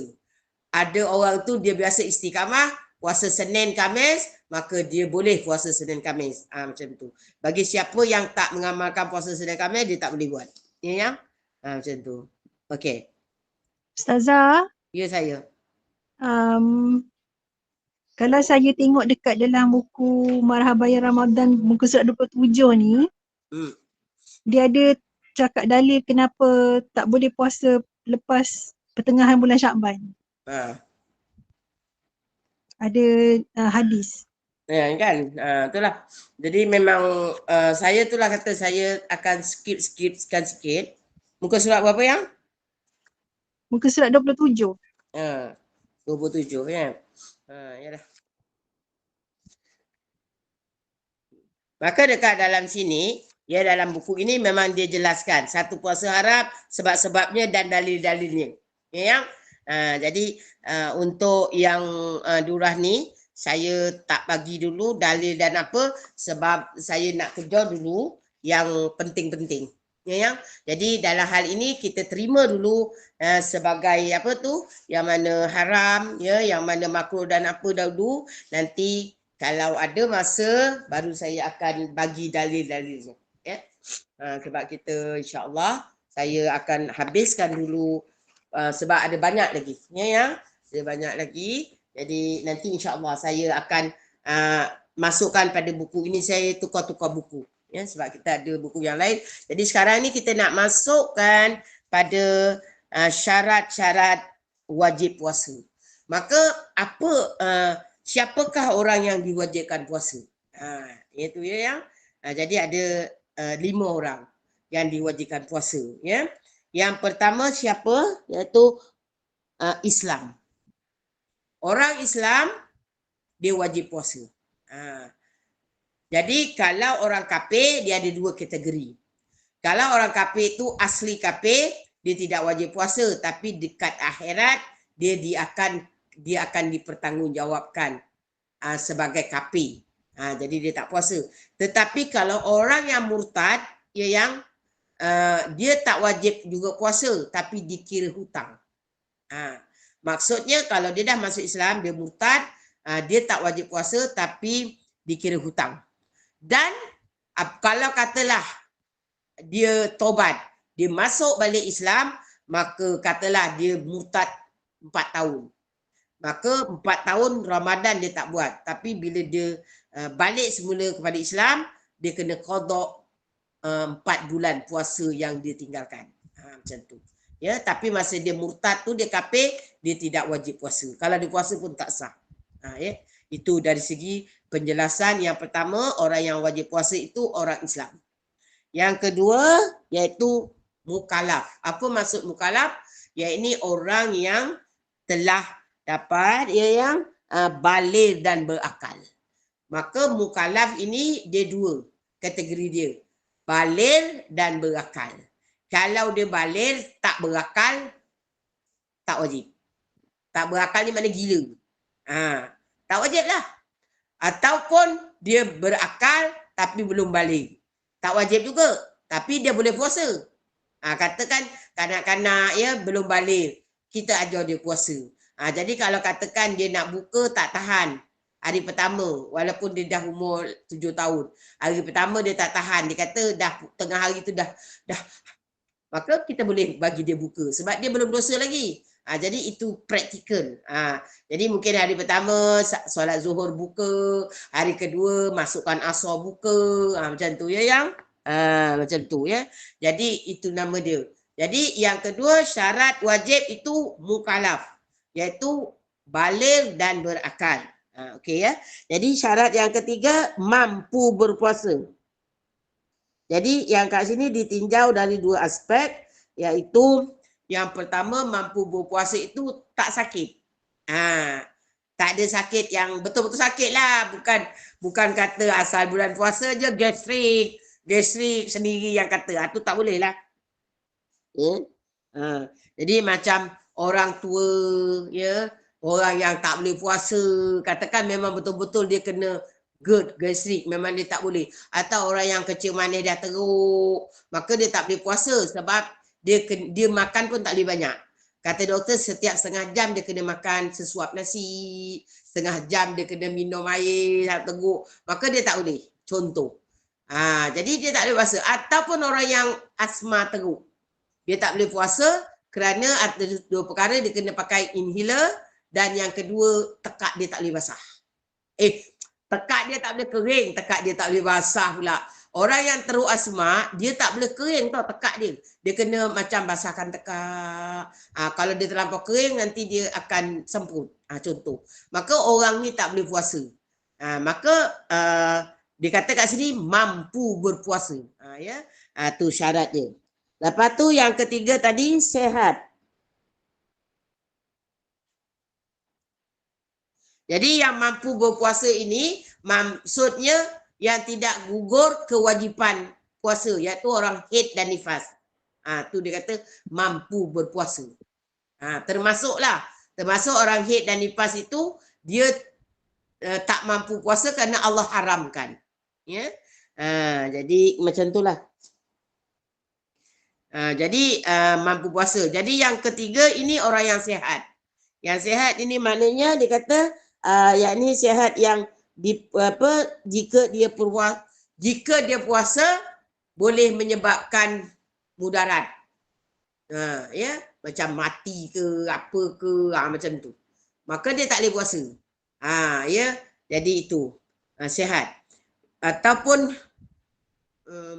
Ada orang tu dia biasa istiqamah, puasa Senin Khamis, maka dia boleh puasa Senin Khamis. Macam tu. Bagi siapa yang tak mengamalkan puasa Senin Khamis, dia tak boleh buat. Ya, macam tu. Okey. Ustazah, Ya saya. kalau saya tengok dekat dalam buku Marhabaya Ramadan muka surat 27 ni, dia ada cakap dalil kenapa tak boleh puasa lepas pertengahan bulan Syakban. Ada hadis. Ya kan, itulah. Jadi memang saya itulah kata saya akan skipkan sikit. Muka surat berapa yang? Muka surat 27. 27 kan. Yalah. Maka dekat dalam sini, ya dalam buku ini memang dia jelaskan satu puasa haram, sebab-sebabnya dan dalil-dalilnya. Ya. Jadi untuk yang durah ni saya tak bagi dulu dalil dan apa sebab saya nak kejar dulu yang penting-penting. Ya. Jadi dalam hal ini kita terima dulu sebagai apa tu yang mana haram ya, yang mana makruh dan apa dahulu, nanti kalau ada masa baru saya akan bagi dalil-dalilnya ya. Sebab kita insya-Allah saya akan habiskan dulu sebab ada banyak lagi ya. Ada banyak lagi. Jadi nanti insya-Allah saya akan masukkan pada buku ini, saya tukar-tukar buku ya sebab kita ada buku yang lain. Jadi sekarang ni kita nak masukkan pada syarat-syarat wajib puasa. Maka apa siapakah orang yang diwajibkan puasa? Itu ya yang. Jadi ada 5 orang yang diwajibkan puasa ya. Yang pertama siapa? Iaitu Islam. Orang Islam dia wajib puasa. Jadi kalau orang kafir dia ada 2 kategori. Kalau orang kafir itu asli kafir, dia tidak wajib puasa, tapi dekat akhirat dia akan dipertanggungjawabkan sebagai kafir. Jadi dia tak puasa. Tetapi kalau orang yang murtad, yang dia tak wajib juga puasa, tapi dikira hutang. Maksudnya kalau dia dah masuk Islam, dia murtad, dia tak wajib puasa, tapi dikira hutang. Dan kalau katalah dia tobat, dia masuk balik Islam, maka katalah dia murtad 4 tahun. Maka 4 tahun Ramadan dia tak buat. Tapi bila dia balik semula kepada Islam, dia kena qada 4 bulan puasa yang dia tinggalkan. Macam tu. Ya, tapi masa dia murtad tu, dia kafir, dia tidak wajib puasa. Kalau dia puasa pun tak sah. Ya. Itu dari segi penjelasan. Yang pertama, orang yang wajib puasa itu orang Islam. Yang kedua, iaitu mukallaf. Apa maksud mukallaf? Iaitu orang yang telah dapat yang baligh dan berakal. Maka mukallaf ini dia 2 kategori dia. Baligh dan berakal. Kalau dia baligh tak berakal, tak wajib. Tak berakal ni mana gila. Tak wajib lah. Ataupun dia berakal tapi belum baligh. Tak wajib juga. Tapi dia boleh puasa. Katakan kanak-kanak ya belum baligh, kita ajar dia puasa. Jadi kalau katakan dia nak buka tak tahan hari pertama, walaupun dia dah umur 7 tahun. Hari pertama dia tak tahan, dia kata dah tengah hari tu dah maka kita boleh bagi dia buka sebab dia belum dosa lagi. Jadi itu praktikal. Jadi mungkin hari pertama solat zuhur buka, hari kedua masukkan asar buka, macam tu ya yang. Macam tu ya. Jadi itu nama dia. Jadi yang kedua syarat wajib itu mukallaf, iaitu baligh dan berakal. Okey ya. Jadi syarat yang ketiga mampu berpuasa. Jadi yang kat sini ditinjau dari 2 aspek, iaitu Yang pertama, mampu berpuasa itu tak sakit. Tak ada sakit yang betul-betul sakit lah. Bukan kata asal bulan puasa je gastrik sendiri yang kata. Itu tak boleh lah. Jadi macam orang tua, ya, orang yang tak boleh puasa, katakan memang betul-betul dia kena GERD, gastrik, memang dia tak boleh. Atau orang yang kecil manis dah teruk, maka dia tak boleh puasa sebab dia makan pun tak boleh banyak. Kata doktor setiap setengah jam dia kena makan sesuap nasi, setengah jam dia kena minum air teruk, maka dia tak boleh. Contoh. Jadi dia tak boleh puasa. Ataupun orang yang asma teruk, dia tak boleh puasa kerana ada dua perkara, dia kena pakai inhaler dan yang kedua tekak dia tak boleh basah. Tekak dia tak boleh kering, tekak dia tak boleh basah pula. Orang yang teruk asma, dia tak boleh kering tau tekak dia. Dia kena macam basahkan tekak. Kalau dia terlampau kering, nanti dia akan semput. Contoh. Maka orang ni tak boleh puasa. Maka dia kata kat sini, mampu berpuasa. Tu syarat dia. Lepas tu yang ketiga tadi, sehat. Jadi yang mampu berpuasa ini maksudnya yang tidak gugur kewajipan puasa, iaitu orang haid dan nifas. Tu dia kata mampu berpuasa. Termasuk orang haid dan nifas itu dia tak mampu puasa kerana Allah haramkan. Ya. Jadi macam itulah. Jadi mampu puasa. Jadi yang ketiga ini orang yang sihat. Yang sihat ini maknanya dia kata yakni sihat yang jika dia puasa boleh menyebabkan mudarat. Ya, macam mati ke apa ke macam tu. Maka dia tak boleh puasa. Ya, jadi itu sihat. Ataupun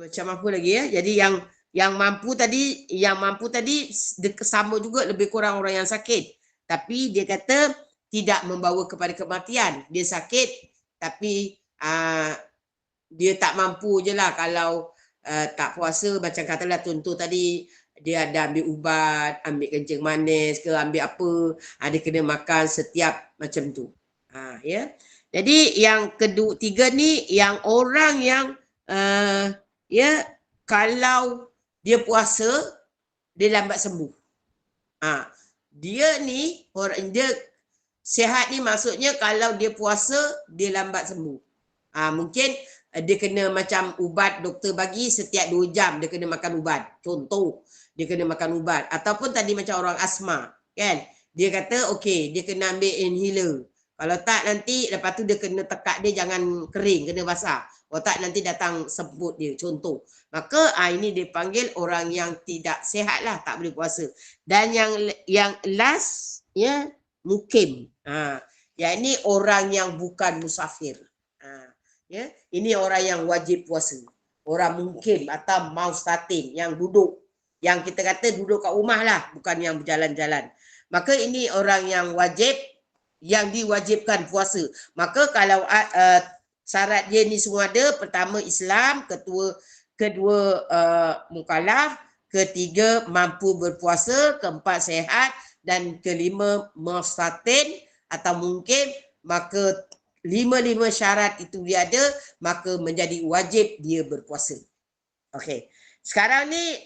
macam apa lagi ya? Jadi yang mampu tadi sama juga lebih kurang orang yang sakit. Tapi dia kata tidak membawa kepada kematian. Dia sakit tapi dia tak mampu je lah kalau tak puasa. Macam katalah contoh tadi, dia ada ambil ubat, ambil kencing manis ke ambil apa, dia kena makan setiap macam tu. Ya. Jadi yang tiga ni yang orang yang ya kalau dia puasa dia lambat sembuh. Dia ni orang dia sihat ni maksudnya kalau dia puasa dia lambat sembuh. Mungkin dia kena macam ubat doktor bagi setiap 2 jam dia kena makan ubat. Contoh, dia kena makan ubat. Ataupun tadi macam orang asma, kan? Dia kata okey, dia kena ambil inhaler. Kalau tak nanti lepas tu dia kena tekak dia jangan kering, kena basah. Kalau tak nanti datang semput dia, contoh. Maka ini dia panggil orang yang tidak sihat lah, tak boleh puasa. Dan yang last ya, mukim. Yang ini orang yang bukan musafir. Ya, ini orang yang wajib puasa. Orang mukim atau maustatin yang duduk. Yang kita kata duduk kat rumah lah, bukan yang berjalan-jalan. Maka ini orang yang wajib, yang diwajibkan puasa. Maka kalau syarat dia ni semua ada, pertama Islam, kedua mukallaf, ketiga mampu berpuasa, keempat sehat dan kelima maustatin atau mungkin, maka 5 syarat itu dia ada, maka menjadi wajib dia berpuasa. Okey. Sekarang ni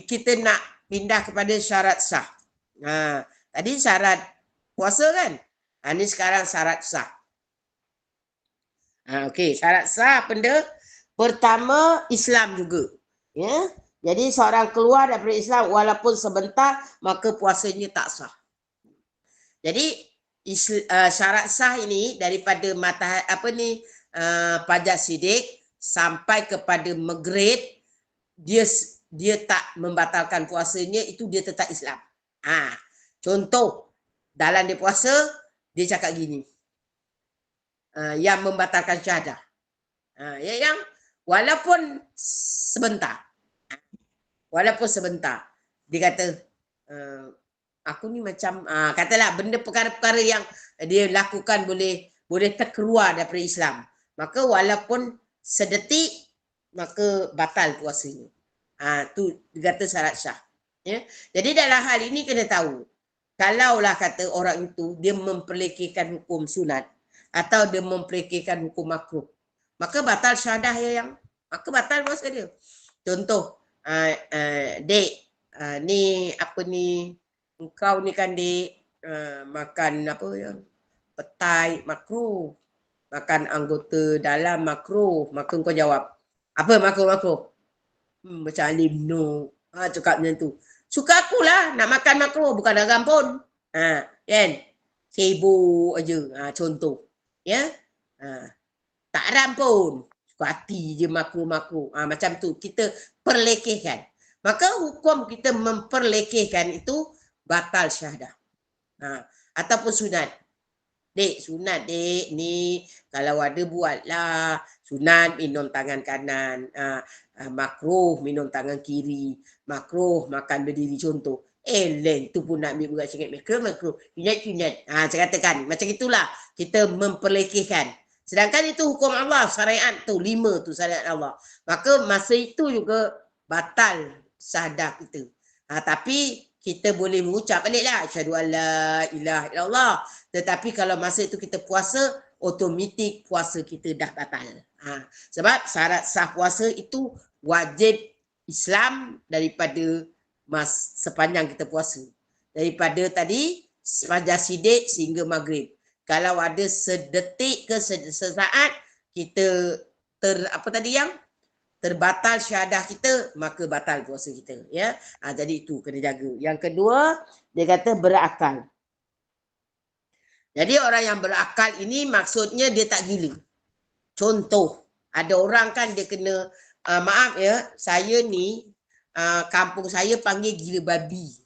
kita nak pindah kepada syarat sah. Tadi syarat puasa kan? Ni sekarang syarat sah. Okey, syarat sah benda pertama Islam juga. Ya. Jadi seorang keluar daripada Islam walaupun sebentar, maka puasanya tak sah. Jadi syarat sah ini daripada Fajar Siddiq sampai kepada Maghrib, dia tak membatalkan puasanya, itu dia tetap Islam. Contoh dalam dia puasa dia cakap gini, yang membatalkan syahadah, yang walaupun sebentar, dia kata aku ni macam katalah benda perkara-perkara yang dia lakukan boleh terkeluar daripada Islam, maka walaupun sedetik maka batal puasanya. Tu dia kata syarat sah. Ya. Jadi dalam hal ini kena tahu. Kalaulah kata orang itu dia memperlekehkan hukum sunat atau dia memperlekehkan hukum makruh, maka batal syahadah yang maka batal puasa dia. Contoh, Dek, ni apa ni, engkau ni kan Dek, makan apa yang petai makruh, makan anggota dalam makruh, maka kau jawab, apa makruh? Macam alim no. Cakap macam tu. Suka akulah nak makan makruh, bukan haram pun. Kan? Sibuk aja. Contoh. Ya? Tak haram pun. Suka hati je makruh-makruh. Macam tu. Kita perlekehkan. Maka hukum kita memperlekehkan itu batal syahadah. Ataupun sunat. Dek, sunat dek ni kalau ada buatlah. Sunat minum tangan kanan. Makruh minum tangan kiri. Makruh makan berdiri contoh. Lain tu pun nak ambil berat cakap makruh. Ingat. Saya katakan macam itulah kita memperlekehkan. Sedangkan itu hukum Allah, syariat tu 5 tu syariat Allah. Maka masa itu juga batal syahadah kita. Tapi kita boleh mengucap baliklah asyhadu alla ilaha illallah. Tetapi kalau masa itu kita puasa, automatik puasa kita dah batal. Sebab syarat sah puasa itu wajib Islam daripada sepanjang kita puasa. Daripada tadi fajar sidik sehingga maghrib. Kalau ada sedetik ke sesaat kita terbatal syahadah kita, maka batal puasa kita, ya. Jadi itu kena jaga. Yang kedua, dia kata berakal. Jadi orang yang berakal ini maksudnya dia tak gila. Contoh, ada orang kan dia kena maaf ya, saya ni kampung saya panggil gila babi.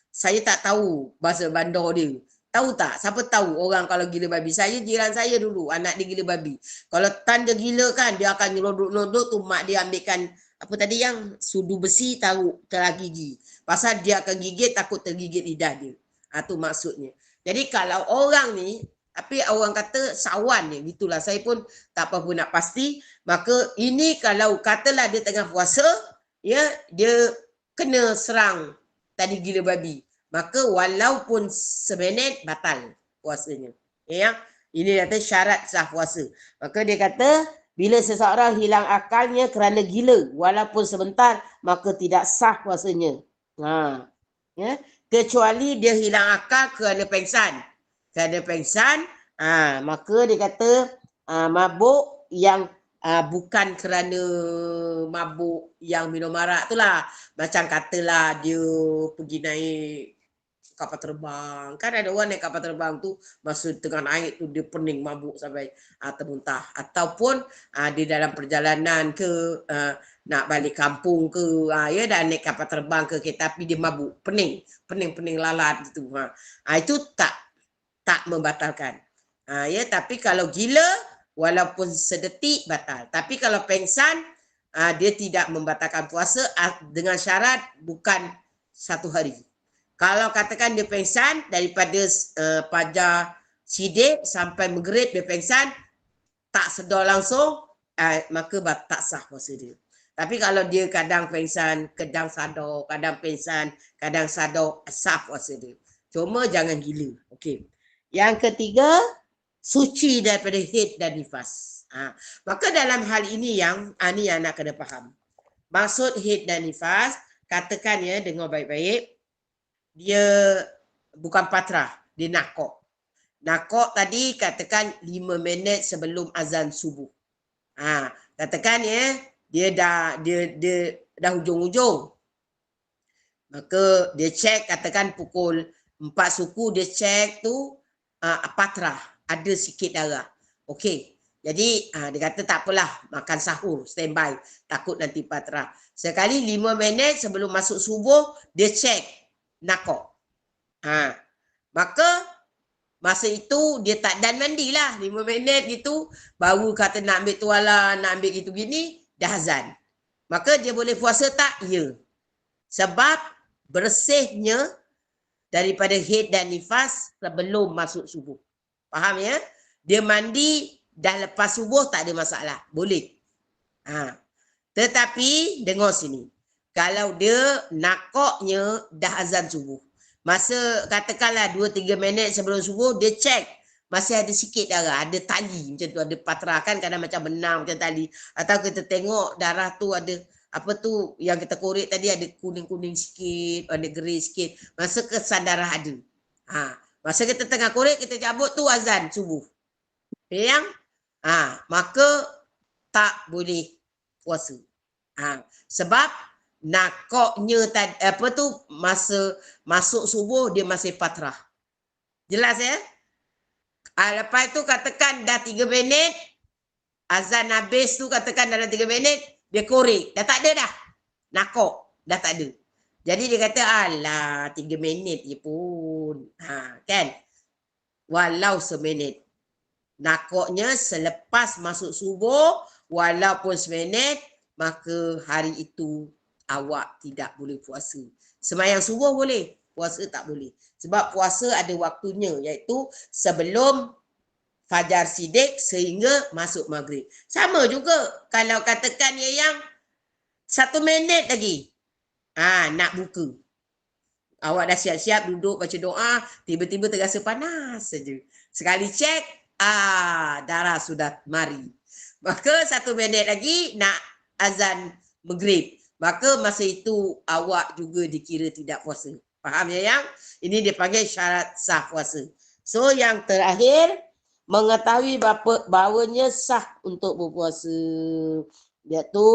Saya tak tahu bahasa bandar dia. Tahu tak? Siapa tahu orang kalau gila babi? Saya, jiran saya dulu, anak dia gila babi. Kalau tanda gila kan, dia akan nyelodok-nyelodok tu mak dia ambilkan apa tadi yang sudu besi taruh telah gigi. Pasal dia akan gigit, takut tergigit lidah dia. Tu maksudnya. Jadi kalau orang ni, tapi orang kata sawan ni, gitulah. Saya pun tak apa pun nak pasti. Maka ini kalau katalah dia tengah puasa, ya, dia kena serang tadi gila babi. Maka walaupun seminit batal puasanya. Ya, ini kata syarat sah puasa. Maka dia kata bila seseorang hilang akalnya kerana gila walaupun sebentar, maka tidak sah puasanya. Ya, kecuali dia hilang akal kerana pengsan. Kerana pengsan, maka dia kata mabuk yang bukan kerana mabuk yang minum arak tu lah. Macam katalah dia pergi naik kapal terbang. Kan ada orang naik kapal terbang tu masa tengah naik tu dia pening mabuk sampai termuntah. Ataupun di dalam perjalanan ke nak balik kampung ke, ya dah naik kapal terbang ke kereta api dia mabuk, pening lalat gitu. Itu tak membatalkan. Ya, tapi kalau gila walaupun sedetik batal. Tapi kalau pengsan dia tidak membatalkan puasa dengan syarat bukan 1 hari. Kalau katakan dia pengsan daripada fajar sidik sampai maghrib dia pengsan, tak sedar langsung, maka tak sah puasa dia. Tapi kalau dia kadang pengsan, kadang sadar, kadang pengsan, kadang sadar, sah puasa dia. Cuma jangan gila. Okey. Yang ketiga, suci daripada haid dan nifas. Maka dalam hal ini ni yang nak kena faham. Maksud haid dan nifas, katakan ya dengar baik-baik, dia bukan patrah, dia nakok. Nakok tadi katakan 5 minit sebelum azan subuh. Katakan ya, dia dah hujung-hujung. Maka dia cek, katakan pukul 4 suku dia cek tu patrah, ada sikit darah. Okey. Jadi dia kata tak apalah, makan sahur, standby, takut nanti patrah. Sekali 5 minit sebelum masuk subuh dia cek nakok. Maka masa itu dia tak dan mandilah 5 minit gitu, baru kata nak ambil tuala, nak ambil gitu gini, dah azan. Maka dia boleh puasa tak? Ya. Sebab bersihnya daripada haid dan nifas sebelum masuk subuh. Faham ya? Dia mandi dah lepas subuh tak ada masalah. Boleh. Tetapi dengar sini. kalau dia nakoknya dah azan subuh. Masa katakanlah 2-3 minit sebelum subuh dia cek masih ada sikit darah, ada tali macam tu, ada patra kan kadang macam benang macam tali. Atau kita tengok darah tu ada apa tu yang kita korek tadi ada kuning-kuning sikit, ada grey sikit. Masa kesan darah ada. Masa kita tengah korek kita cabut tu azan subuh. Yang maka tak boleh puasa. Sebab nakoknya tadi apa tu masa masuk subuh dia masih patrah. Jelas ya? Lepas tu katakan dah 3 minit azan habis tu katakan dalam 3 minit dia korek. Dah tak ada dah. Nakok dah tak ada. Jadi dia kata alah 3 minit je pun. Kan? Walau seminit. Nakoknya selepas masuk subuh walaupun seminit maka hari itu awak tidak boleh puasa. Sembahyang subuh boleh, puasa tak boleh. Sebab puasa ada waktunya iaitu sebelum fajar sidik sehingga masuk maghrib. Sama juga kalau katakan yang 1 minit lagi nak buka. Awak dah siap-siap duduk baca doa, tiba-tiba terasa panas saja. Sekali cek, darah sudah mari. Maka 1 minit lagi nak azan maghrib. Maka masa itu awak juga dikira tidak puasa. Faham ya yang? Ini dipanggil syarat sah puasa. So yang terakhir, mengetahui bahawanya sah untuk berpuasa. Iaitu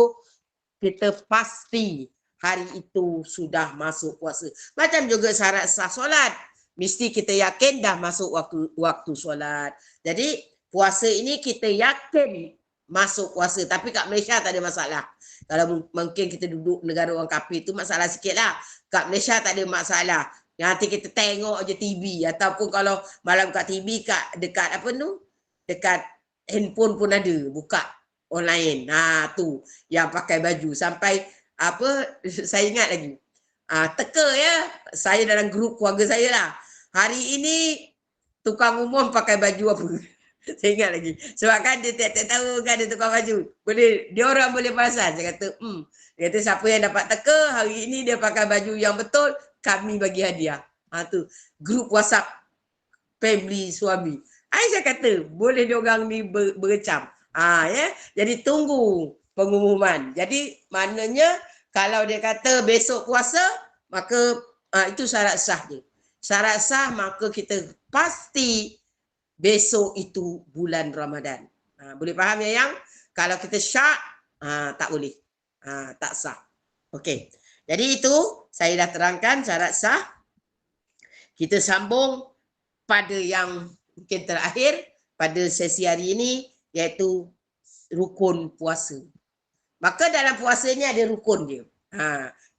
kita pasti hari itu sudah masuk puasa. Macam juga syarat sah solat. Mesti kita yakin dah masuk waktu solat. Jadi puasa ini kita yakin masuk puasa. Tapi kat Malaysia tak ada masalah. Kalau mungkin kita duduk negara orang kafir tu masalah sikit lah. Kat Malaysia tak ada masalah. Nanti kita tengok je TV. Ataupun kalau malam kat TV dekat apa tu? Dekat handphone pun ada. Buka online. Tu yang pakai baju. Sampai apa saya ingat lagi. Teka ya. Saya dalam grup keluarga saya lah. Hari ini tukang umum pakai baju apa? Saya ingat lagi. Sebab kan dia tiap-tiap tahu kan dia tukang baju. Dia orang boleh perasan. Saya kata, dia kata siapa yang dapat teka, hari ini dia pakai baju yang betul, kami bagi hadiah. Tu grup WhatsApp family suami. Saya kata, boleh diorang ni bercam. Ya. Jadi tunggu pengumuman. Jadi maknanya kalau dia kata besok puasa, maka itu syarat sah dia. Syarat sah maka kita pasti besok itu bulan Ramadan. Boleh faham ya yang? Kalau kita syak, tak boleh. Tak sah. Okey. Jadi itu saya dah terangkan syarat sah. Kita sambung pada yang mungkin terakhir pada sesi hari ini iaitu rukun puasa. Maka dalam puasa ni ada rukun dia.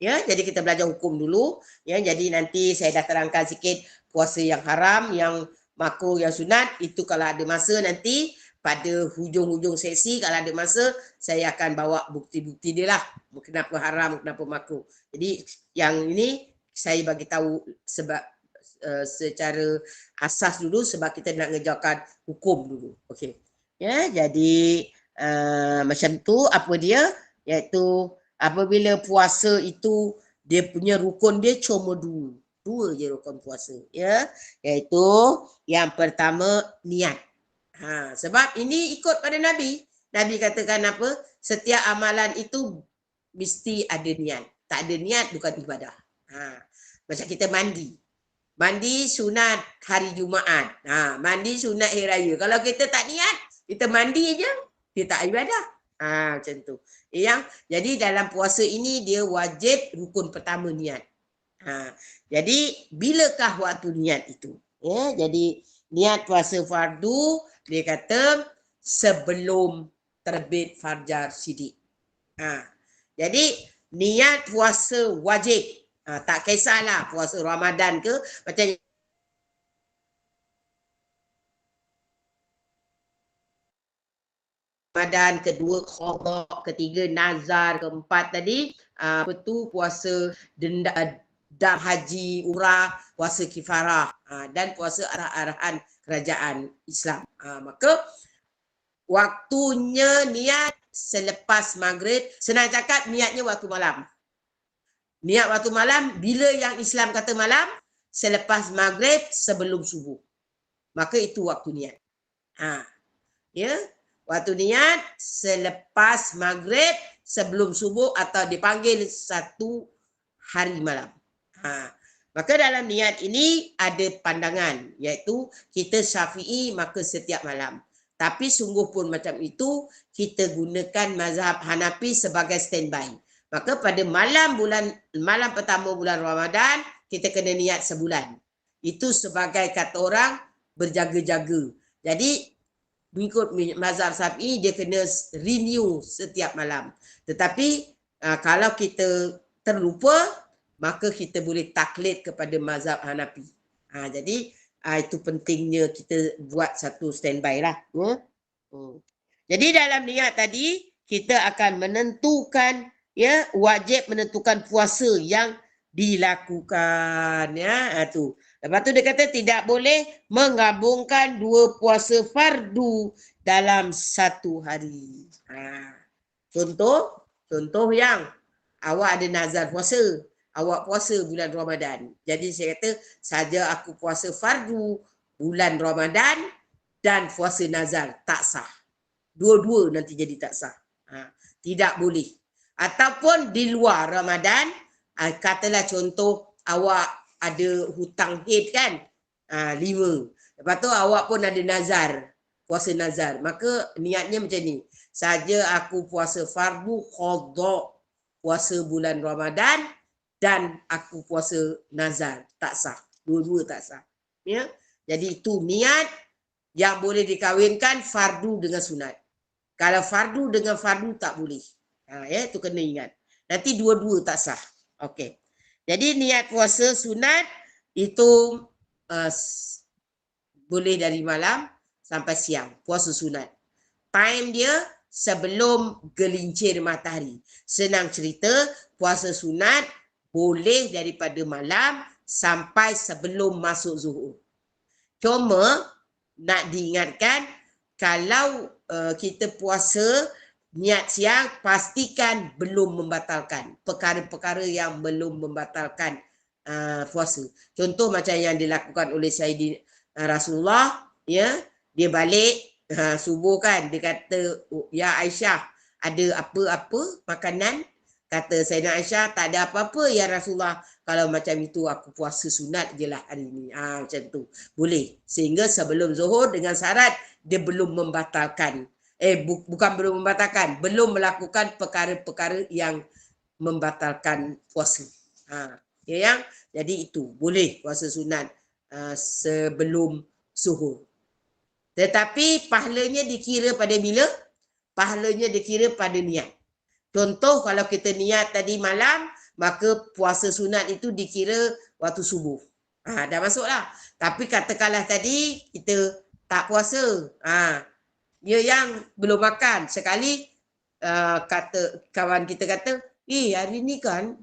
Ya, jadi kita belajar hukum dulu. Ya, jadi nanti saya dah terangkan sikit puasa yang haram, yang makruh, yang sunat. Itu kalau ada masa nanti pada hujung-hujung sesi kalau ada masa saya akan bawa bukti-bukti dia lah. Kenapa haram, kenapa makruh. Jadi yang ini saya bagi tahu sebab secara asas dulu sebab kita nak ngejarkan hukum dulu. Okey. Ya, jadi macam tu apa dia iaitu apabila puasa itu dia punya rukun dia cuma dua je rukun puasa ya, iaitu yang pertama niat. Sebab ini ikut pada Nabi. Nabi katakan apa? Setiap amalan itu mesti ada niat. Tak ada niat bukan ibadah. Macam kita mandi. Mandi sunat hari Jumaat. Mandi sunat hari raya. Kalau kita tak niat, kita mandi je, dia tak ibadah. Macam tu. Jadi dalam puasa ini dia wajib rukun pertama niat. Jadi bilakah waktu niat itu? Ya, jadi niat puasa fardu dia kata sebelum terbit fajar sidik. Jadi niat puasa wajib. Tak kisahlah puasa Ramadan ke macam Ramadan, kedua qada, ketiga nazar, keempat tadi apa tu puasa dam haji, umrah, puasa kifarah dan puasa arah-arahan kerajaan Islam. Maka waktunya niat selepas maghrib, senang cakap niatnya waktu malam. Niat waktu malam, bila yang Islam kata malam? Selepas maghrib sebelum subuh. Maka itu waktu niat. Ya, waktu niat selepas maghrib sebelum subuh atau dipanggil satu hari malam. Maka dalam niat ini ada pandangan, iaitu kita Syafi'i maka setiap malam. Tapi sungguh pun macam itu, kita gunakan mazhab Hanafi sebagai standby. Maka pada malam pertama bulan Ramadan, kita kena niat sebulan. Itu sebagai kata orang berjaga-jaga. Jadi mengikut mazhab Syafi'i dia kena renew setiap malam. Tetapi kalau kita terlupa, maka kita boleh taklid kepada mazhab Hanafi. Jadi itu pentingnya kita buat satu standby lah. Jadi dalam niat tadi kita akan menentukan, ya, wajib menentukan puasa yang dilakukan, ya, tu. Lepas tu dia kata tidak boleh menggabungkan dua puasa fardu dalam satu hari. Contoh yang awak ada nazar puasa, awak puasa bulan Ramadan. Jadi saya kata saja aku puasa fardu bulan Ramadan dan puasa nazar, tak sah. Dua-dua nanti jadi tak sah. Tidak boleh. Ataupun di luar Ramadan, katalah contoh awak ada hutang haid kan, 5. Lepas tu awak pun ada nazar, puasa nazar. Maka niatnya macam ni, saja aku puasa fardu qadha, puasa bulan Ramadan dan aku puasa nazar, tak sah. Dua-dua tak sah. Ya? Jadi itu niat yang boleh dikawinkan fardu dengan sunat. Kalau fardu dengan fardu tak boleh. Ya, itu kena ingat. Nanti dua-dua tak sah. Okey. Jadi niat puasa sunat itu boleh dari malam sampai siang. Puasa sunat. Time dia sebelum gelincir matahari. Senang cerita, puasa sunat boleh daripada malam sampai sebelum masuk zuhur. Cuma nak diingatkan, kalau kita puasa niat siang, pastikan belum membatalkan perkara-perkara yang belum membatalkan puasa. Contoh macam yang dilakukan oleh Sayyidina Rasulullah, ya, dia balik subuh kan, dia kata, ya Aisyah, ada apa-apa makanan? Kata Sayyidina Aisyah, tak ada apa-apa ya Rasulullah, kalau macam itu aku puasa sunat je lah hari ni. Macam tu. Boleh. Sehingga sebelum zuhur dengan syarat dia belum membatalkan. Bukan belum membatalkan, belum melakukan perkara-perkara yang membatalkan puasa. Ya, yang jadi itu boleh puasa sunat sebelum zuhur. Tetapi pahalanya dikira pada bila? Pahalanya dikira pada niat. Contoh kalau kita niat tadi malam, maka puasa sunat itu dikira waktu subuh. Dah masuklah. Tapi katakanlah tadi kita tak puasa. Dia yang belum makan. Sekali kata kawan kita kata, hari ni kan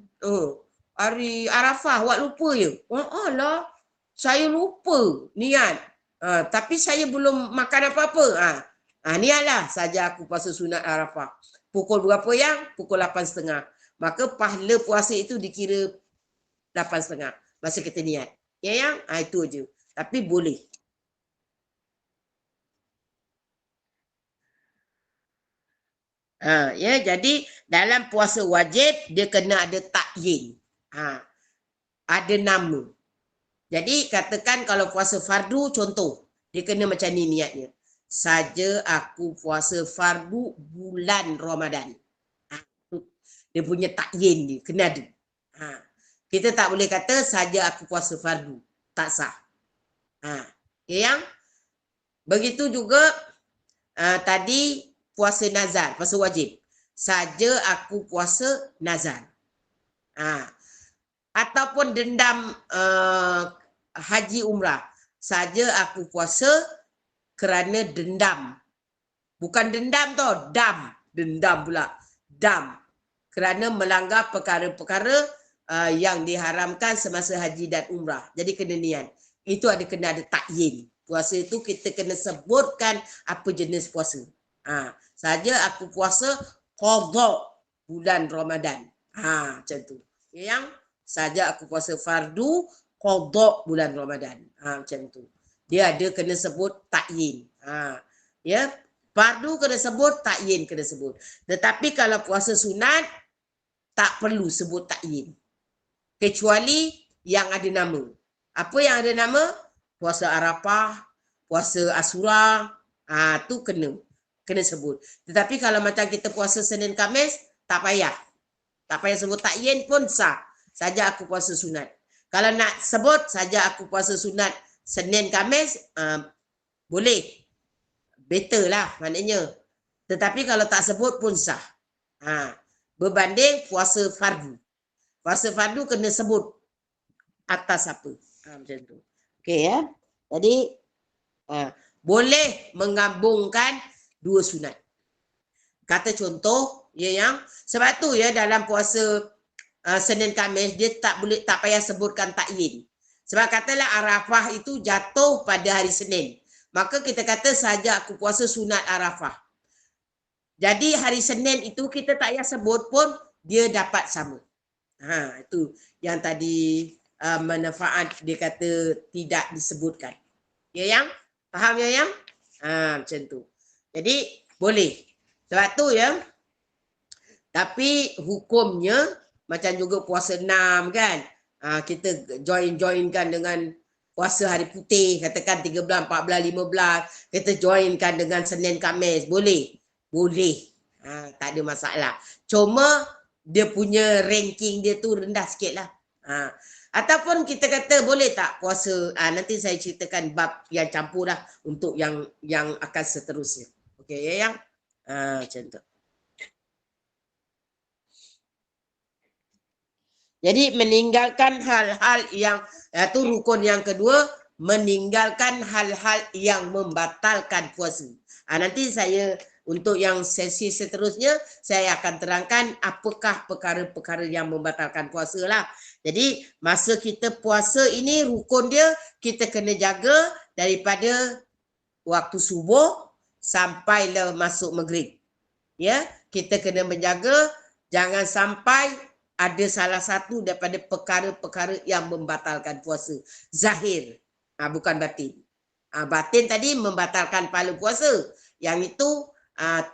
hari Arafah, awak lupa je. Alah, saya lupa niat. Tapi saya belum makan apa-apa. Niatlah saja aku puasa sunat Arafah. Pukul berapa yang? Pukul 8.30. Maka pahala puasa itu dikira 8.30. Masa kita niat. Ya yang? Itu je. Tapi boleh. Ya, jadi dalam puasa wajib dia kena ada takyin. Ada nama. Jadi katakan kalau puasa fardu, contoh dia kena macam ni niatnya. Saja aku puasa fardu bulan Ramadan. Dia punya takyin dia kena ada. Kita tak boleh kata saja aku puasa fardu, tak sah. Yang begitu juga tadi puasa nazar, puasa wajib. Saja aku puasa nazar. Ataupun dendam haji umrah. Saja aku puasa kerana dendam. Bukan dendam tau, dam. Dendam pula. Dam. Kerana melanggar perkara-perkara yang diharamkan semasa haji dan umrah. Jadi kena niat. Itu kena ada takyin. Puasa itu kita kena sebutkan apa jenis puasa. Saja aku puasa qadha bulan Ramadan. Macam tu. Yang saja aku puasa fardu qada bulan Ramadan. Macam tu. Dia ada kena sebut takyin. Ya, fardu kena sebut, takyin kena sebut. Tetapi kalau puasa sunat tak perlu sebut takyin. Kecuali yang ada nama. Apa yang ada nama? Puasa Arafah, puasa Ashura, tu kena sebut. Tetapi kalau macam kita puasa Senin Khamis, tak payah. Tak payah sebut takyin pun sah. Saja aku puasa sunat. Kalau nak sebut saja aku puasa sunat Senin Khamis, boleh. Better lah maknanya. Tetapi kalau tak sebut pun sah. Berbanding puasa fardu. Puasa fardu kena sebut atas apa. Macam tu. Okey ya. Jadi boleh menggabungkan dua sunat. Kata contoh ya yang sebab tu ya dalam puasa Senin Khamis dia tak payah sebutkan takyin. Sebab katalah Arafah itu jatuh pada hari Senin. Maka kita kata saja aku puasa sunat Arafah. Jadi hari Senin itu kita tak payah sebut pun dia dapat sama. Itu yang tadi manfaat dia kata tidak disebutkan. Ya yang? Faham ya yang? Macam tu. Jadi boleh. Sebab tu ya. Tapi hukumnya macam juga puasa 6 kan. Kita joinkan dengan puasa hari putih. Katakan 13, 14, 15. Kita joinkan dengan Senin Khamis. Boleh? Boleh. Tak ada masalah. Cuma dia punya ranking dia tu rendah sikit lah. Ataupun kita kata boleh tak puasa, nanti saya ceritakan bab yang campur lah untuk yang akan seterusnya. Okey ya yang? Macam tu. Jadi meninggalkan hal-hal yang, itu rukun yang kedua, meninggalkan hal-hal yang membatalkan puasa. Nanti saya untuk yang sesi seterusnya, saya akan terangkan apakah perkara-perkara yang membatalkan puasa lah. Jadi masa kita puasa ini rukun dia, kita kena jaga daripada waktu subuh sampailah masuk maghrib. Ya, kita kena menjaga jangan sampai ada salah satu daripada perkara-perkara yang membatalkan puasa. Zahir, bukan batin. Batin tadi membatalkan pahala puasa. Yang itu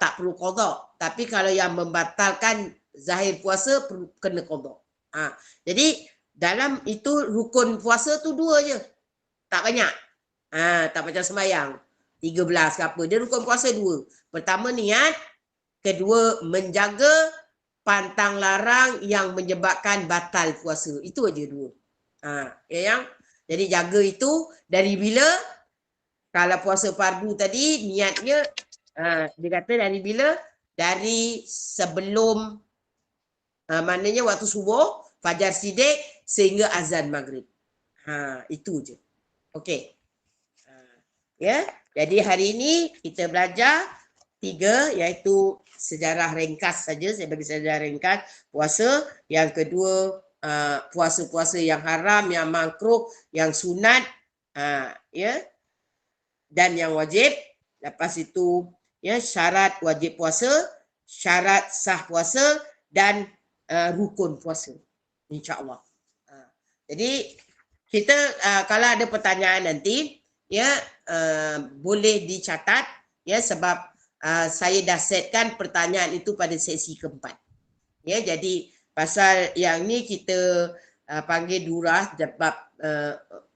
tak perlu qada. Tapi kalau yang membatalkan zahir puasa perlu kena qada. Jadi dalam itu rukun puasa tu 2 je. Tak banyak. Tak macam sembahyang. 13 ke apa. Dia rukun puasa 2. Pertama niat. Kedua menjaga pantang larang yang menyebabkan batal puasa. Itu aja 2. Ya yang? Jadi jaga itu dari bila? Kalau puasa fardu tadi niatnya dia kata dari bila? Dari sebelum maknanya waktu subuh, fajar sidik sehingga azan maghrib. Itu je. Okey. Ya, jadi hari ini kita belajar 3 iaitu sejarah ringkas saja. Saya bagi sejarah ringkas puasa. Yang kedua puasa-puasa yang haram, yang makruh, yang sunat, ya, dan yang wajib. Lepas itu ya syarat wajib puasa, syarat sah puasa dan rukun puasa. InsyaAllah. Jadi kita kalau ada pertanyaan nanti ya boleh dicatat ya sebab saya dah setkan pertanyaan itu pada sesi keempat. Ya, jadi pasal yang ni kita panggil durah sebab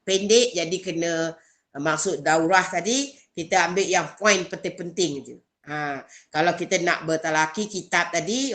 pendek jadi kena maksud daurah tadi kita ambil yang poin penting-penting je. Kalau kita nak bertalaki kitab tadi,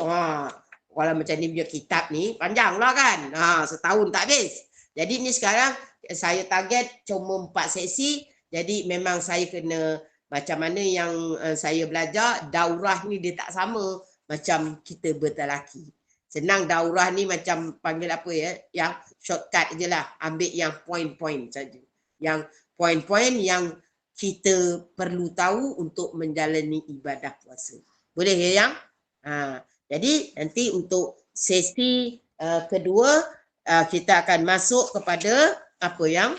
kalau macam ni punya kitab ni panjang lah kan. Setahun tak habis. Jadi ni sekarang saya target cuma 4 sesi. Jadi memang saya kena macam mana yang saya belajar, daurah ni dia tak sama macam kita bertalaki. Senang daurah ni macam panggil apa ya, yang shortcut je lah. Ambil yang poin-poin saja. Yang poin-poin yang kita perlu tahu untuk menjalani ibadah puasa. Boleh ya yang? Jadi nanti untuk sesi kedua kita akan masuk kepada apa yang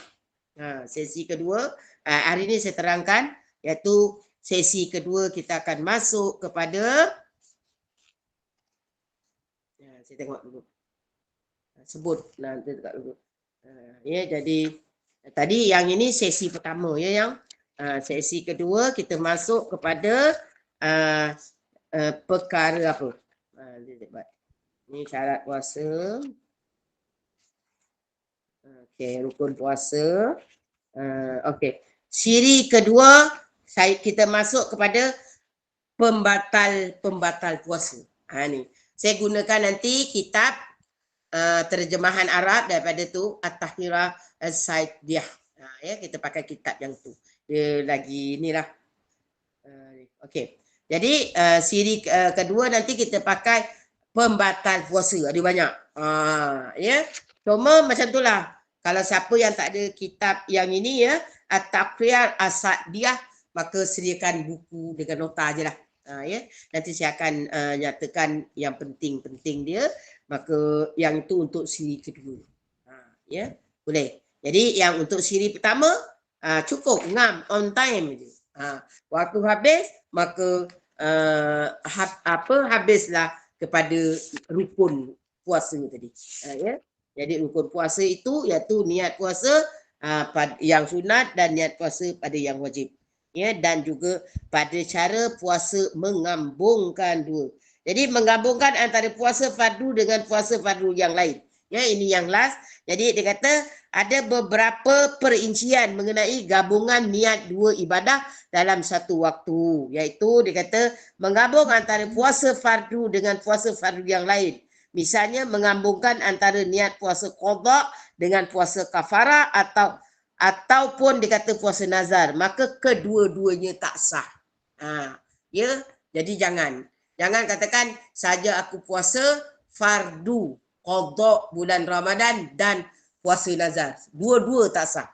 sesi kedua hari ini saya terangkan iaitu sesi kedua kita akan masuk kepada saya tengok dulu sebut nanti dekat dulu. Ya, jadi tadi yang ini sesi pertama ya, yang sesi kedua kita masuk kepada perkara apa? Ini syarat puasa. Okey, rukun puasa. Okey. Siri kedua kita masuk kepada pembatal puasa. Ni. Saya gunakan nanti kitab terjemahan Arab daripada tu At-Tahirah As-Saidiyah. Ya, kita pakai kitab yang tu. Dia lagi inilah. Okey. Jadi siri kedua nanti kita pakai pembatal puasa. Ada banyak. Ya. Cuma macam itulah. Kalau siapa yang tak ada kitab yang ini ya, At-Tahirah As-Saidiyah, maka sediakan buku dengan nota je lah. Ya. Nanti saya akan nyatakan yang penting-penting dia. Maka yang itu untuk siri kedua. Ya, boleh. Jadi yang untuk siri pertama cukup ngam on time je. Waktu habis maka habislah kepada rukun puasa tadi. Ya. Jadi rukun puasa itu iaitu niat puasa yang sunat dan niat puasa pada yang wajib. Ya, dan juga pada cara puasa menggabungkan dua. Jadi menggabungkan antara puasa fardu dengan puasa fardu yang lain. Ya, ini yang last. Jadi dia kata ada beberapa perincian mengenai gabungan niat dua ibadah dalam satu waktu. Iaitu dia kata menggabung antara puasa fardu dengan puasa fardu yang lain. Misalnya menggabungkan antara niat puasa qada dengan puasa kafarah ataupun dikata puasa nazar, maka kedua-duanya tak sah. Ya, jadi jangan katakan saja aku puasa fardu qada bulan Ramadan dan puasa nazar. Dua-dua tak sah.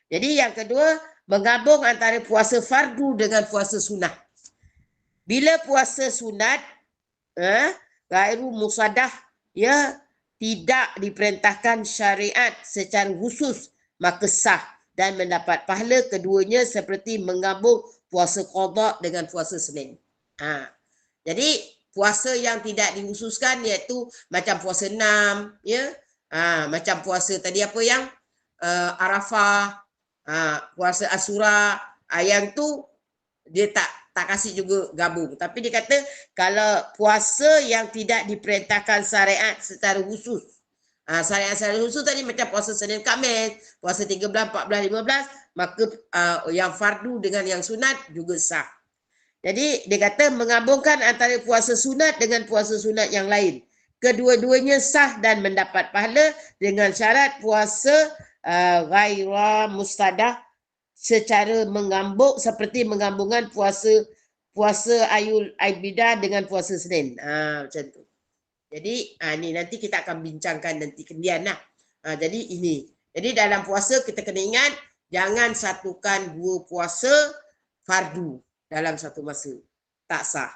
Jadi yang kedua, menggabung antara puasa fardu dengan puasa sunat. Bila puasa sunat, ghairu musaddah, ya, tidak diperintahkan syariat secara khusus, maka sah dan mendapat pahala keduanya seperti menggabung puasa qada dengan puasa Senin. Jadi puasa yang tidak dikhususkan iaitu macam puasa 6, ya. Macam puasa tadi apa yang Arafah, puasa Asyura, yang tu dia tak kasih juga gabung. Tapi dia kata kalau puasa yang tidak diperintahkan syariat secara khusus. Syariat secara khusus tadi macam puasa Senin Khamis, puasa 13, 14, 15, maka yang fardu dengan yang sunat juga sah. Jadi dia kata menggabungkan antara puasa sunat dengan puasa sunat yang lain. Kedua-duanya sah dan mendapat pahala dengan syarat puasa ghaira mustadah secara menggabung seperti menggabungkan puasa Aidul Adha dengan puasa Senin. Macam tu. Jadi ni nanti kita akan bincangkan nanti kemudian lah. Jadi ini. Jadi dalam puasa kita kena ingat jangan satukan dua puasa fardu dalam satu masa. Tak sah.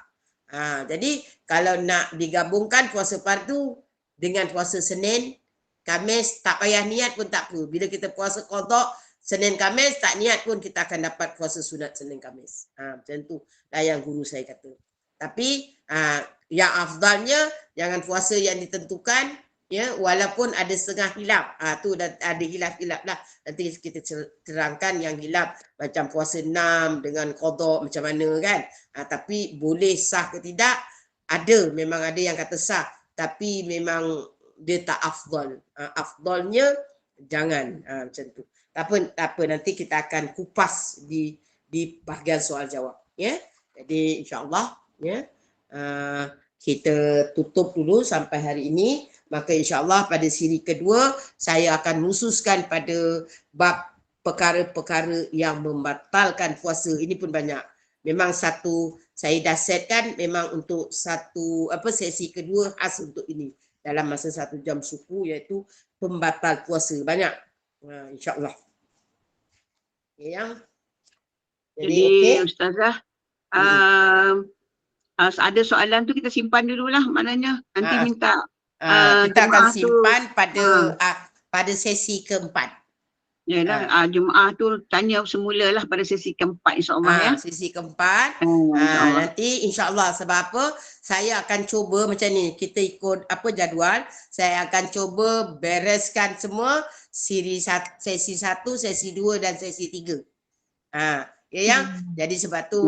Jadi kalau nak digabungkan puasa fardu dengan puasa Senin, Khamis, tak payah niat pun tak apa. Bila kita puasa qada Senin Khamis, tak niat pun kita akan dapat puasa sunat Senin Khamis. Macam tu lah yang guru saya kata. Tapi yang afdalnya jangan puasa yang ditentukan, ya, walaupun ada setengah hilaf. Tu dah ada hilaf-hilaf lah. Nanti kita terangkan yang hilaf macam puasa 6 dengan qada macam mana kan. Tapi boleh sah ke tidak? Memang ada yang kata sah, tapi memang dia tak afdal. Afdalnya jangan macam tu. Tak apa nanti kita akan kupas di bahagian soal jawab, ya. Jadi insya-Allah, ya. Kita tutup dulu sampai hari ini. Maka insya-Allah pada siri kedua saya akan khususkan pada bab perkara-perkara yang membatalkan puasa. Ini pun banyak. Memang satu saya dah setkan memang untuk satu sesi kedua khas untuk ini dalam masa 1 jam suku, iaitu pembatal puasa. Banyak. InsyaAllah. Okay, yang jadi okay. Ustazah, ada soalan tu kita simpan dululah, maknanya nanti minta kita akan simpan pada sesi keempat. Yalah, Jumaat tu tanya semula lah pada sesi keempat insyaAllah ya. Sesi keempat. InsyaAllah. Nanti insyaAllah, sebab apa, saya akan cuba macam ni, kita ikut jadual, saya akan cuba bereskan semua sesi 1, sesi 2 dan sesi 3. Ya yang? Jadi sebab tu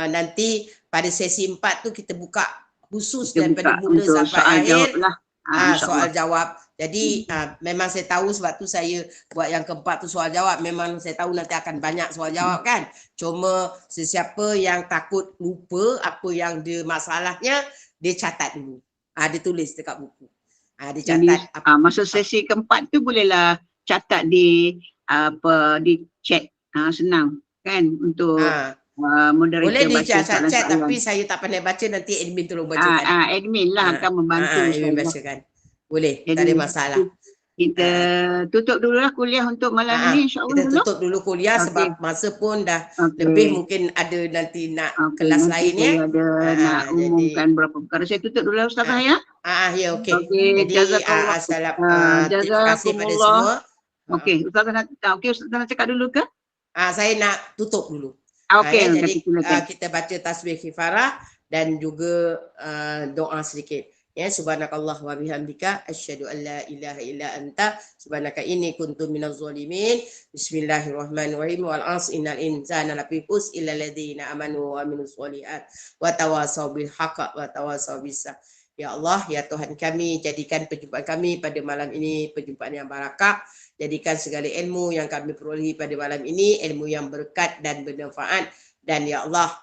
nanti pada sesi 4 tu kita buka khusus Kita daripada buka mula untuk sampai soal akhir. jawab lah. Soal jawab. Jadi memang saya tahu, sebab tu saya buat yang keempat tu soal jawab. Memang saya tahu nanti akan banyak soal jawab kan. Cuma sesiapa yang takut lupa apa yang dia masalahnya, dia catat dulu. Dia tulis dekat buku. Dia catat. Jadi masa sesi keempat tu bolehlah catat di chat. Senang kan untuk moderator boleh baca chat, tapi saya tak pandai baca, nanti admin tolong bacakan. Admin lah akan membantu. Admin bacakan. Boleh, Jadi, tak ada masalah. Kita tutup dululah kuliah untuk malam ini insyaAllah kita tutup dulu kuliah sebab masa pun dah lebih, mungkin ada nanti nak kelas lain ya. Nak umumkan berapa perkara. Saya tutup dulu Ustazah ya. Ya okey. Jadi Jazakallah. terima kasih pada semua. Okey, Ustazah nak cakap dulu ke? Saya nak tutup dulu. Okey, jadi kita baca tasbih kifarah dan juga doa sedikit. Ya, subhanakallah wa bihamdika asyhadu an la ilaha illa anta subhanaka inni kuntu minaz zalimin. Bismillahirrahmanirrahim. Wal 'asri innal insana lafi khusr illa alladziina amanu wa amilus sholihat wa tawasaw bil haqqi wa tawasaw bis sabr. Ya Allah, ya Tuhan kami, jadikan perjumpaan kami pada malam ini perjumpaan yang barakah. Jadikan segala ilmu yang kami perolehi pada malam ini ilmu yang berkat dan bermanfaat. Dan ya Allah,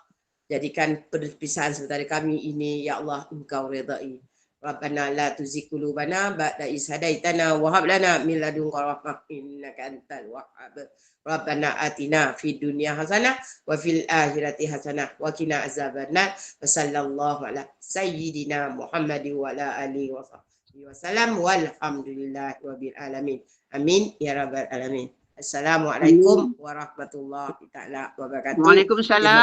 jadikan perpisahan sementara kami ini ya Allah Engkau redai. Rabbana la tuzigh qulubana ba'da idh hadaitana wa hab lana min ladunka rahmah innaka antal wahhab. Rabbana atina fid dunya hasanah wa fil akhirati hasanah wa qina azabannar. Wa sallallahu ala sayyidina Muhammadin wa ala alihi wa sahbihi wasallam walhamdulillahi rabbil alamin. Amin ya rabbal alamin. Assalamualaikum warahmatullahi taala wabarakatuh. Waalaikumsalam.